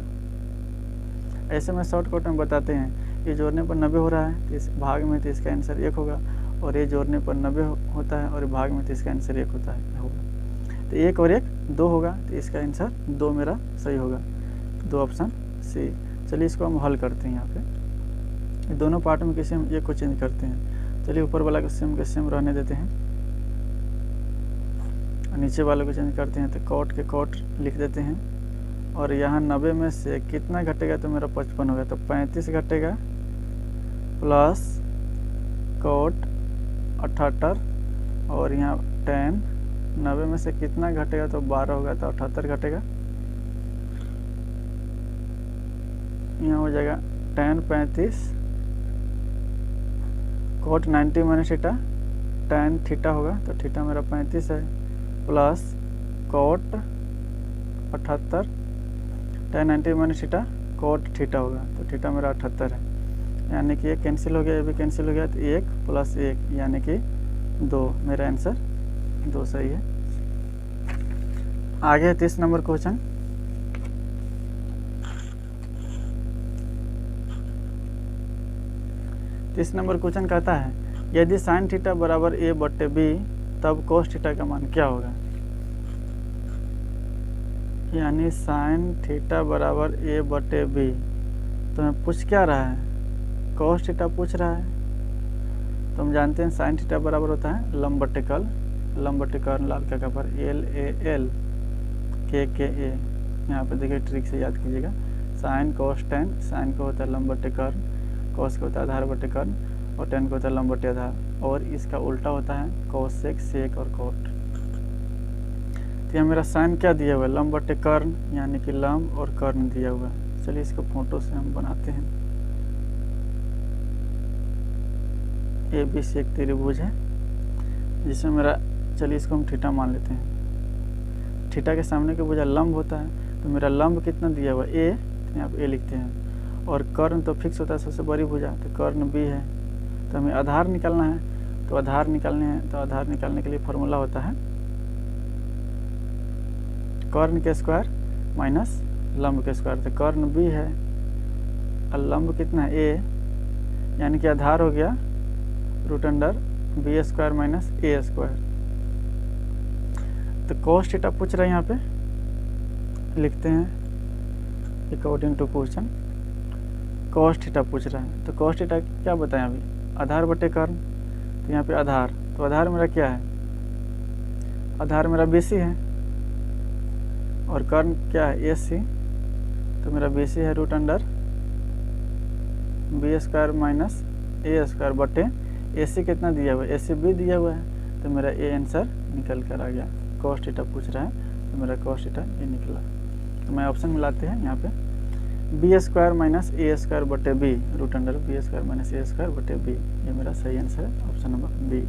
ऐसे में शॉर्टकट में बताते हैं, ये जोड़ने पर 90 हो रहा है तो इस भाग में, तो इसका आंसर 1 होगा, और ये जोड़ने पर 90 होता है और भाग में, तो इसका आंसर 1 होता है होगा। तो 1 और 1 2 होगा, तो इसका आंसर 2 मेरा सही होगा। 2 ऑप्शन सी। चलिए इसको हम हल करते हैं। यहाँ पे दोनों पार्ट में किसी हम एक को चेंज करते हैं। चलिए ऊपर वाला को सेम के सेम रहने देते हैं और नीचे वाले को चेंज करते हैं। तो कॉट के कॉट लिख देते हैं और यहाँ 90 में से कितना घटेगा तो मेरा 55 होगा। तो 35 घटेगा प्लस कॉट 78 और यहाँ 10, 90 में से कितना घटेगा तो 12 होगा तो 78 घटेगा। यहाँ हो जाएगा 10 35 cot 90 minus theta, tan theta होगा तो थीटा मेरा 35 है plus cot 78 tan 90 minus theta cot theta होगा तो थीटा मेरा 78 है। यानी कि 1 कैंसिल हो गया, ये भी कैंसिल हो गया तो 1 प्लस 1 यानी कि 2। मेरा आंसर 2 सही है। आगे 30 नंबर क्वेश्चन। इस नंबर क्वेश्चन कहता है यदि साइन थीटा बराबर a बटे b तब कोस थीटा का मान क्या होगा। यानी साइन थीटा बराबर a बटे b तो मैं पूछ क्या रहा है, कोस थीटा पूछ रहा है। तो हम जानते हैं साइन थीटा बराबर होता है लंब बटे कर्ल, लंब बटे कर्ल लाल का पर एल ए एल के ए। यहाँ पे देखिए ट्रिक से याद कीजिएगा, साइन कोस टेन, साइन को होता है लंब बटे कर्ल, कोस को होता है आधार बटे कर्ल और टेन को होता है लंब बटे आधार और इसका उल्टा होता है कोसेक सेक और कोट। तो यहाँ मेरा साइन क्या दिया हुआ है, लंब बटे कर्ल यानी कि लंब और कर्ल दिया हुआ है। चलिए इसको फोटो से हम बनाते हैं। ए बी सी एक त्रिभुज है जिसमें मेरा, चलिए इसको हम थीटा मान लेते हैं। थीटा के सामने के भुजा लंब होता है तो मेरा लंब कितना दिया हुआ है ए, तो यहाँ पे ए लिखते हैं और कर्ण तो फिक्स होता है सबसे बड़ी भुजा तो कर्ण बी है। तो हमें आधार निकालना है, तो आधार निकालने हैं तो आधार निकालने के लिए फॉर्मूला होता है कर्ण के स्क्वायर माइनस लंब के स्क्वायर। तो कर्ण बी है और लंब कितना है ए, यानी कि आधार हो गया root under B square minus A square. तो कोस थीटा पूछ रहे हैं, यहाँ पे लिखते हैं according to question cos theta पूछ रहा है। तो कोस थीटा क्या बताएं अभी, आधार बटे कर्ण। तो यहाँ पे आधार, तो आधार मेरा क्या है, आधार मेरा BC है और कर्ण क्या है AC। तो मेरा BC है root under B square minus A square बटे AC कितना दिया हुआ है, AC B दिया हुआ है तो मेरा ए आंसर निकल कर आ गया। कोस थीटा पूछ रहा है तो मेरा कोस थीटा ये निकला। तो मैं ऑप्शन मिलाते हैं यहाँ पे B square minus A square बटे B root under B square minus A square बटे बी, ये मेरा सही आंसर है ऑप्शन नंबर बी।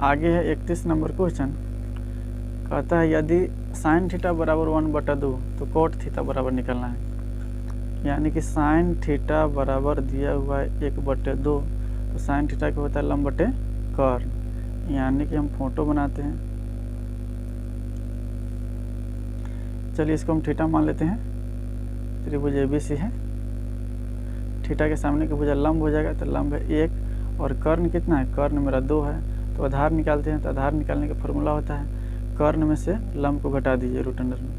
आगे है 31 नंबर क्वेश्चन। कहता है यदि साइन थीटा बराबर 1/2 तो कोट थीटा बराबर निकलना है। यानी कि साइन थीटा बराबर दिया हुआ है 1/2 तो साइन थीटा क्या होता है लंब बटे कर्ल। यानी कि हम फोटो बनाते हैं। चलिए इसको हम थीटा मान लेते हैं। त्रिभुज ABC है, थीटा के सामने का भुजा लंब हो जाएगा तो लंब है 1 और कर्ण कितना है, कर्ण मेरा 2 है। तो आधार निकालते हैं। तो आधार निकालने का फॉर्मूला होता है कर्ण में से लंब को घटा दीजिए रूट अंडर में।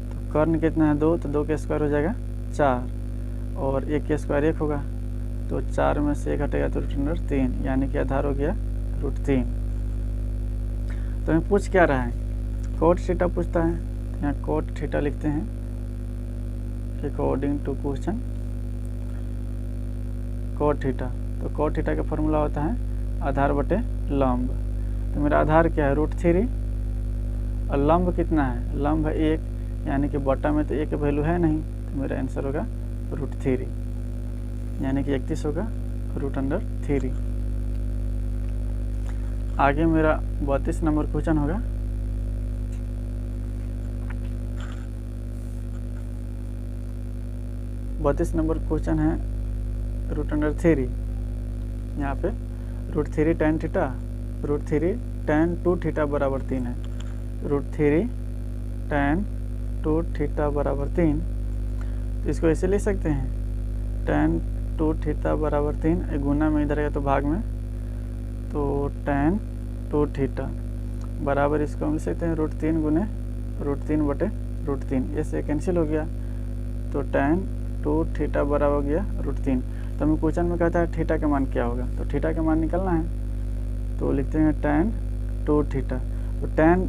तो कर्ण कितना है 2, तो 2 के स्क्वायर हो जाएगा 4 और 1 के स्क्वायर 1 होगा तो 4 में से 1 हटेगा तो रूट अंडर 3, यानी कि आधार हो गया रूट 3। तो हमें पूछ क्या रहा है, कोट थीटा पूछता है। यहाँ कोट थीटा लिखते हैं according to question cot theta. तो कोट थीटा का फॉर्मूला होता है आधार बटे लंब। तो मेरा आधार क्या है रूट 3 और लंब कितना है, लंब है 1 यानी कि बटा में तो 1 की वैल्यू है नहीं तो मेरा आंसर होगा रूट 3 यानी कि 31 होगा रूट अंडर 3। आगे मेरा 32 नंबर क्वेश्चन होगा। बत्तीस नंबर क्वेश्चन है रूट अंडर 3। यहाँ पे root 3 tan theta, root 3 tan 2 theta बराबर 3 है। रूट 3 tan 2 थीटा बराबर 3, तो इसको ऐसे ले सकते हैं tan 2 थीटा बराबर 3, गुना में इधर है तो भाग में, तो tan 2 थीटा बराबर इसको हम ले सकते हैं रूट 3 गुने रूट 3 बटे √3, ये से कैंसिल हो गया, तो tan 2 थीटा बराबर हो गया √3। तो हमें क्वेश्चन में कहता है थीटा का मान क्या होगा, तो थीटा का मान निकलना है, तो लिखते हैं tan 2 थीटा। तो tan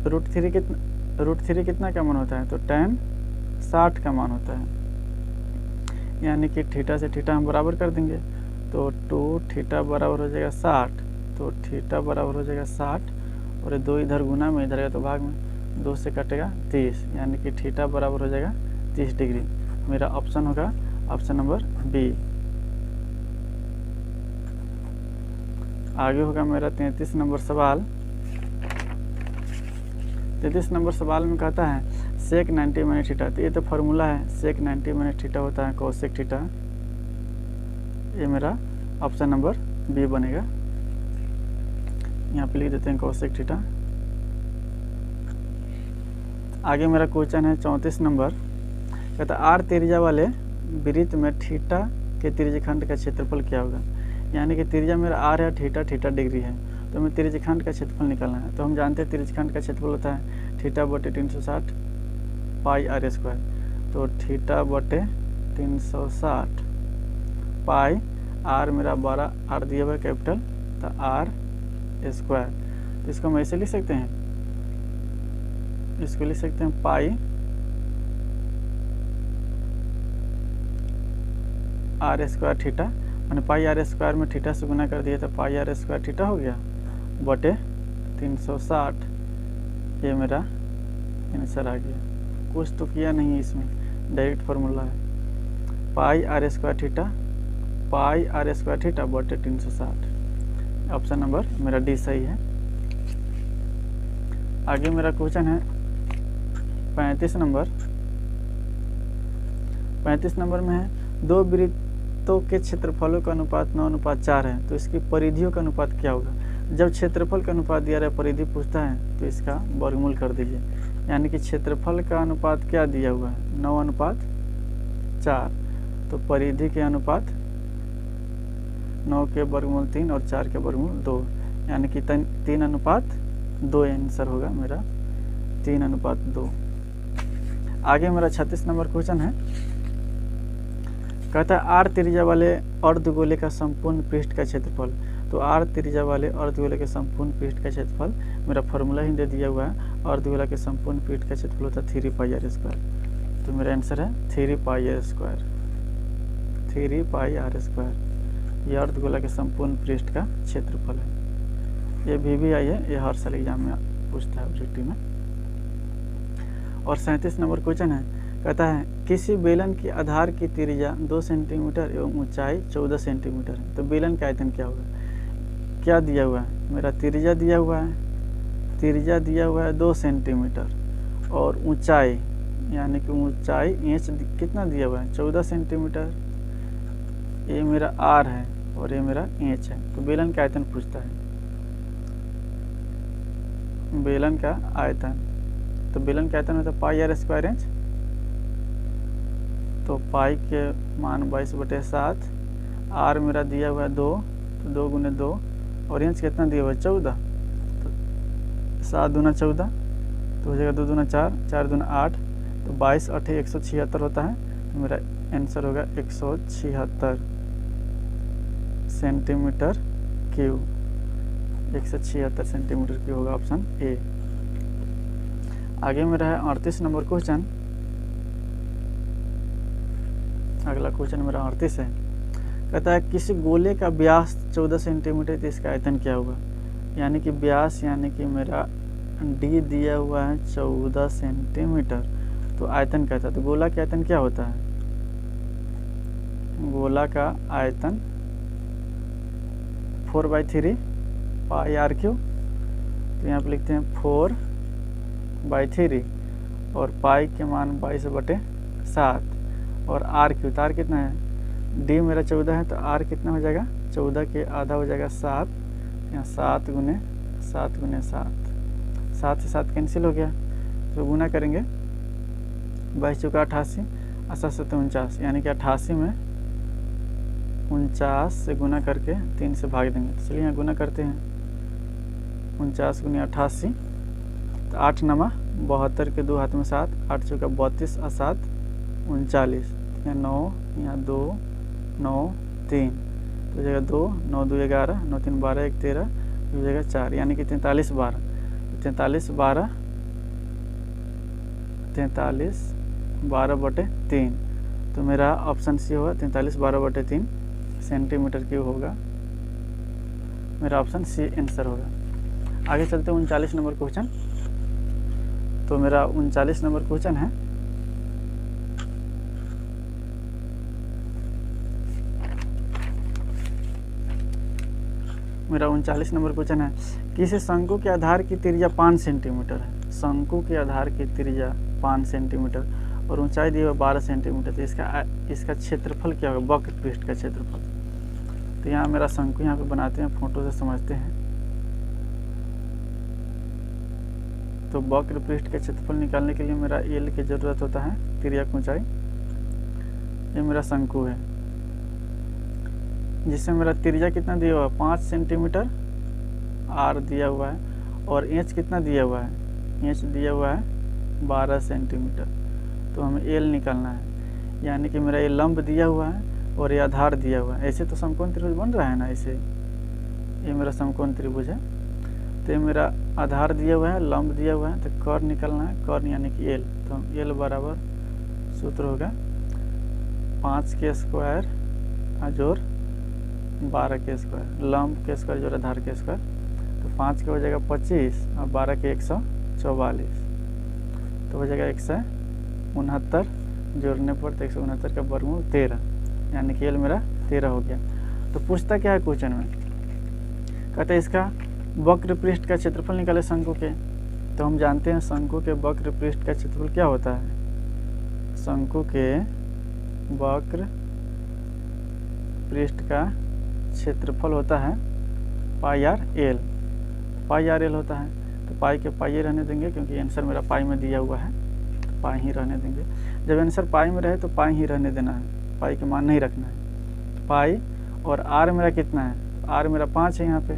√3 कितना का मान होता है, तो tan 60 का मान होता है, यानी कि थीटा से थीटा हम बराबर कर देंगे, तो 2 थीटा बराबर हो जाएगा 60, तो थीटा बराबर हो जाएगा 60, और ये 2 इधर गुना में, इधर है तो भाग में, 2 से कटेगा 30, यानी कि थीटा बराबर हो जाएगा 30 डिग्री। मेरा ऑप्शन होगा ऑप्शन नंबर बी। आगे होगा मेरा 33 नंबर सवाल। 33 नंबर सवाल में कहता है सेक 90 माइनस थीटा, तो ये तो फार्मूला है, सेक 90 माइनस थीटा होता है कोसेक थीटा। ये मेरा ऑप्शन नंबर बी बनेगा। यहाँ पे लिख देते हैं कोसेक थीटा। आगे मेरा क्वेश्चन है 34 नंबर, कहता है आर त्रिज्या वाले वृत्त में थीटा के त्रिज्यखंड का क्षेत्रफल क्या होगा। यानी कि त्रिज्या मेरा आर है, थीटा डिग्री है, तो हमें त्रिज्यखंड का क्षेत्रफल निकालना है। तो हम जानते हैं त्रिज्यखंड का क्षेत्रफल होता है थीटा बटे 360 पाई आर स्क्वायर। तो थीटा बटे 360 पाई, आर मेरा 12 आर दिया हुआ है कैपिटल, तो आर स्क्वायर। तो इसको हम ऐसे लिख सकते हैं, इसको लिख सकते हैं पाई आर स्क्वायर थीटा, मैंने पाई आर स्क्वायर में थीटा से गुना कर दिया, तो पाई आर स्क्वायर थीटा हो गया बटे 360। ये मेरा आंसर आ गया। कुछ तो किया नहीं इसमें, डायरेक्ट फार्मूला है, pi R square theta, pi R square theta बटे 360। ऑप्शन नंबर मेरा डी सही है। आगे मेरा क्वेश्चन है 35 नंबर। 35 नंबर में है दो वृत्तों के क्षेत्रफलों का अनुपात 9:4 है, तो इसकी परिधियों का अनुपात क्या होगा। जब क्षेत्रफल का अनुपात दिया रहा है, परिधि पूछता है, तो इसका वर्गमूल कर दीजिए। यानी कि क्षेत्रफल का अनुपात क्या दिया हुआ है 9:4, तो परिधि के अनुपात 9 के वर्गमूल 3 और 4 के वर्गमूल 2, यानी कि 3:2 आंसर होगा मेरा, 3:2। आगे मेरा 36 नंबर क्वेश्चन है, कहता है आर त्रिज्या वाले अर्धगोले का संपूर्ण पृष्ठ का क्षेत्रफल। तो आर त्रिज्या वाले अर्धगोले के संपूर्ण पृष्ठ का क्षेत्रफल, मेरा फॉर्मूला ही दे दिया हुआ है, अर्धगोला के संपूर्ण पृष्ठ का क्षेत्रफल होता है 3 पाई आर स्क्वायर। तो मेरा आंसर है 3 pi R square, 3 pi R square. यह अर्धगोला के संपूर्ण पृष्ठ का क्षेत्रफल है। ये भी आई है, ये हर साल एग्जाम में पूछता है ऑब्जेक्टिव में। और 37 नंबर क्वेश्चन है, कहता है किसी बेलन की आधार की त्रिज्या 2 सेंटीमीटर एवं ऊंचाई 14 सेंटीमीटर है, तो बेलन का आयतन क्या होगा। क्या दिया हुआ है, मेरा त्रिज्या दिया हुआ है, त्रिज्या दिया हुआ है 2 सेंटीमीटर, और ऊंचाई यानी कि ऊंचाई इंच कितना दिया हुआ है 14 सेंटीमीटर। ये मेरा आर है और ये मेरा इंच है, तो बेलन का आयतन पूछता है, बेलन का आयतन। तो बेलन का आयतन होता है पाई आर स्क्वायर इंच, तो पाई के मान 22/7, आर मेरा दिया हुआ है 2, तो 2 गुने 2, और इंच कितना दिया हुआ है 14, तो 7 दूना 14, तो हो जाएगा 2 दूना 4, 4 दूना 8, तो 22 8 176 होता है। तो मेरा आंसर होगा 176 सेंटीमीटर क्यूब, 176 सेंटीमीटर क्यूब होगा ऑप्शन ए। आगे मेरा है 38 नंबर क्वेश्चन। अगला क्वेश्चन मेरा 38 है, कहता है किसी गोले का व्यास 14 सेंटीमीटर, तो इसका आयतन क्या होगा। यानी कि व्यास यानी कि मेरा डी दिया हुआ है 14 सेंटीमीटर, तो आयतन कहता है, तो गोला का आयतन क्या होता है, गोला का आयतन 4/3 पाई आर क्यूब। तो यहाँ पे लिखते हैं 4/3, और पाई के मान 22/7, और आर क्यू, आर कितना है, डी मेरा 14 है, तो आर कितना हो जाएगा 14 के आधा हो जाएगा 7, यहाँ 7 गुने 7, 7 से 7 कैंसिल हो गया, तो गुना करेंगे 22 चौका 88, 7 7 49, यानी कि 88 में 49 से गुना करके 3 से भाग देंगे। तो चलिए यहाँ गुना करते हैं, 49 गुने 88, तो 8 9 72 के 2 हाथ में 7, 8 चौका 32 और 7 39, यहाँ 9, यहाँ 2, 9, 3, तो जगह 2, 9 2 11, 9 3 12, 1 13, तो जगह 4, यानी कि 43 12, 43 12, 43 12/3, तो मेरा ऑप्शन सी होगा 43 12/3 सेंटीमीटर क्यूब होगा। मेरा ऑप्शन सी आंसर होगा। आगे चलते हैं 39 नंबर क्वेश्चन। तो मेरा 39 नंबर क्वेश्चन है, मेरा 39 नंबर क्वेश्चन है, किसी शंकु के आधार की त्रिज्या 5 सेंटीमीटर है। शंकु के आधार की त्रिज्या 5 सेंटीमीटर और ऊंचाई दी हुई 12 सेंटीमीटर, तो इसका क्षेत्रफल क्या होगा, वक्र पृष्ठ का क्षेत्रफल। तो यहाँ मेरा शंकु यहाँ पे बनाते हैं, फोटो से समझते हैं। तो वक्र पृष्ठ का क्षेत्रफल निकालने के लिए मेरा एल की जरूरत होता है, त्रिज्या की ऊंचाई। ये मेरा शंकु है जिसमें मेरा त्रिज्या कितना दिया हुआ है, 5 सेंटीमीटर आर दिया हुआ है, और एच कितना दिया हुआ है, एच दिया हुआ है 12 सेंटीमीटर। तो हमें एल निकालना है, यानी कि मेरा ये लंब दिया हुआ है और ये आधार दिया हुआ है। ऐसे तो समकोण त्रिभुज बन रहा है ना, ऐसे ये मेरा समकोण त्रिभुज है। तो ये मेरा आधार दिया हुआ है, लंब दिया हुआ है, तो कर्ण निकालना है, कर्ण यानी कि एल। तो हम एल बराबर सूत्र होगा 5 के स्क्वायर जोड़ 12 के स्क्वायर, लंब के स्क्वायर जोड़ आधार के स्क्वायर। तो 5 के हो जाएगा 25 और 12 के 144, तो हो जाएगा 169, जोड़ने पर तो 169 का वर्गमूल 13, यानी कि एल मेरा 13 हो गया। तो पूछता क्या है क्वेश्चन में, कहते हैं इसका वक्र पृष्ठ का क्षेत्रफल निकाले शंकु के। तो हम जानते हैं शंकु के वक्र पृष्ठ का क्षेत्रफल क्या होता है, शंकु के वक्र पृष्ठ का क्षेत्रफल होता है पाई आर एल, पाई आर एल होता है। तो पाई के पाई रहने देंगे, क्योंकि आंसर मेरा पाई में दिया हुआ है, तो पाई ही रहने देंगे। जब आंसर पाई में रहे तो पाई ही रहने देना है, पाई के मान नहीं रखना है। पाई और आर मेरा कितना है, आर मेरा 5 है यहाँ पे,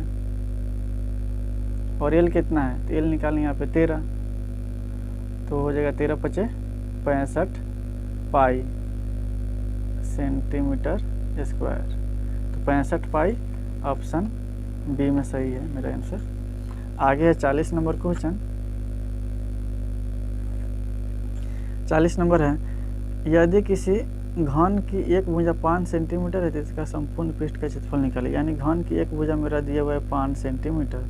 और एल कितना है, तो एल निकालें यहाँ पे 13, तो हो जाएगा 13 × 5 = 65 पाई सेंटीमीटर स्क्वायर। तो 65 पाई ऑप्शन बी में सही है मेरा आंसर। आगे है 40 नंबर क्वेश्चन। 40 नंबर है, यदि किसी घन की एक भुजा 5 सेंटीमीटर है तो इसका संपूर्ण पृष्ठ का क्षेत्रफल निकाले। यानी घन की एक भुजा मेरा दिया हुआ है 5 सेंटीमीटर,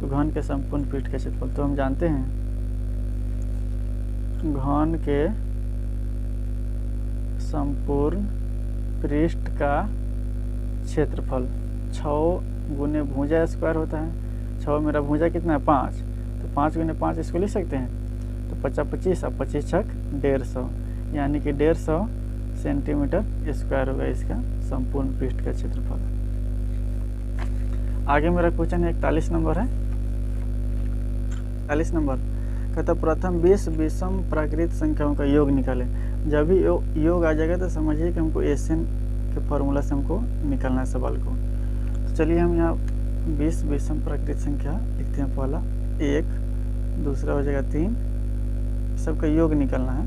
तो घन के संपूर्ण पृष्ठ का क्षेत्रफल। तो हम जानते हैं घन के संपूर्ण पृष्ठ का क्षेत्रफल 6 गुने भुजा स्क्वायर होता है। 6 मेरा भुजा कितना है 5, तो 5 गुने 5 इसको लिख सकते हैं, तो 50 25 और 25 छक 150, यानी कि 150 सेंटीमीटर स्क्वायर होगा इसका संपूर्ण पृष्ठ का क्षेत्रफल। आगे मेरा क्वेश्चन है 41 नंबर है। 41 नंबर कहता प्रथम 20 विषम प्राकृत संख्याओं का योग निकालें। जब भी योग आ जाएगा तो समझिए कि हमको एशियन के फार्मूला से हमको निकालना है सवाल को। तो चलिए हम यहाँ 20 विषम प्राकृत संख्या लिखते हैं। पहला 1, दूसरा हो जाएगा 3, सबका योग निकालना है।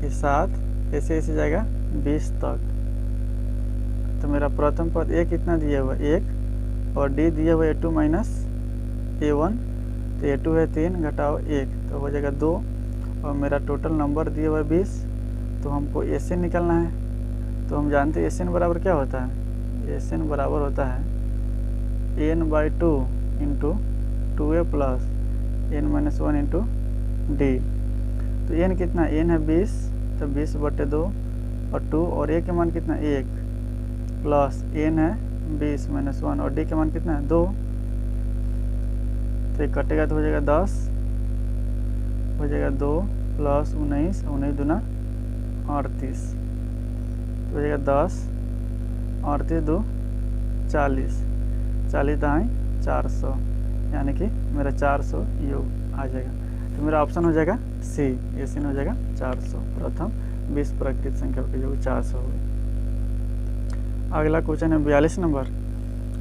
ये 7, ऐसे ऐसे जाएगा 20 तक। तो मेरा प्रथम पद ए कितना दिया हुआ 1 और डी दिया हुआ A2 - A1, तो A2 है 3 घटाओ 1 तो हो जाएगा 2, और मेरा टोटल नंबर दिया हुआ है 20। तो हमको एशियन निकालना है। तो हम जानते हैं एशियन बराबर क्या होता है, एशियन बराबर होता है n/2 × 2a + n-1 × d। तो n कितना, n है 20, तो 20/2 और 2, और a के मान कितना 1 प्लस n है 20 - 1, और d के मान कितना है 2। तो ये कटेगा तो हो जाएगा 10, हो जाएगा 2 + 19, 19 दूना 38, तो हो जाएगा 10, 38 2 40, 40 दाएँ 400, यानी कि मेरा 400 योग आ जाएगा। तो मेरा ऑप्शन हो जाएगा सी, एशियन हो जाएगा 400। प्रथम 20 प्राकृत संख्या का योग 400 हो गया। अगला क्वेश्चन है 42 नंबर।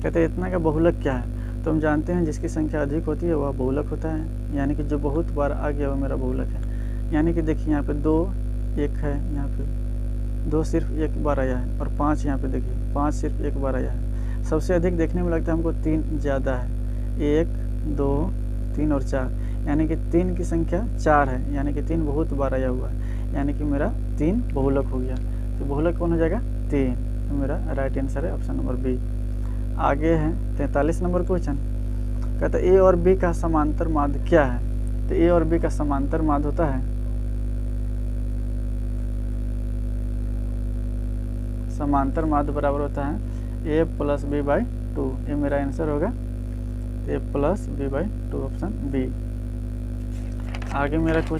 कहते हैं इतना का बहुलक क्या है। तो हम जानते हैं जिसकी संख्या अधिक होती है वह बहुलक होता है, यानी कि जो बहुत बार आ गया वो मेरा बहुलक है। यानी कि देखिए यहाँ पे 2 1 है, यहाँ पे 2 सिर्फ एक बार आया है, और 5 यहाँ पे देखिए 5 सिर्फ एक बार आया है। सबसे अधिक देखने में लगता है हमको 3 ज़्यादा है, 1 2 3 और 4, यानी कि 3 की संख्या 4 है, यानी कि 3 बहुत बार आया हुआ है, यानी कि मेरा 3 बहुलक हो गया। तो बहुलक कौन हो जाएगा? 3। तो मेरा राइट आंसर है ऑप्शन नंबर बी। आगे है 43 नंबर क्वेश्चन, कहता है ए और बी का समांतर माध्य क्या है? तो ए और बी का समांतर माध्य होता है, समांतर माध्य बराबर होता है ए प्लस बी बाई 2। ये मेरा आंसर होगा A plus B by 2, option B. आगे मेरा क्वेश्चन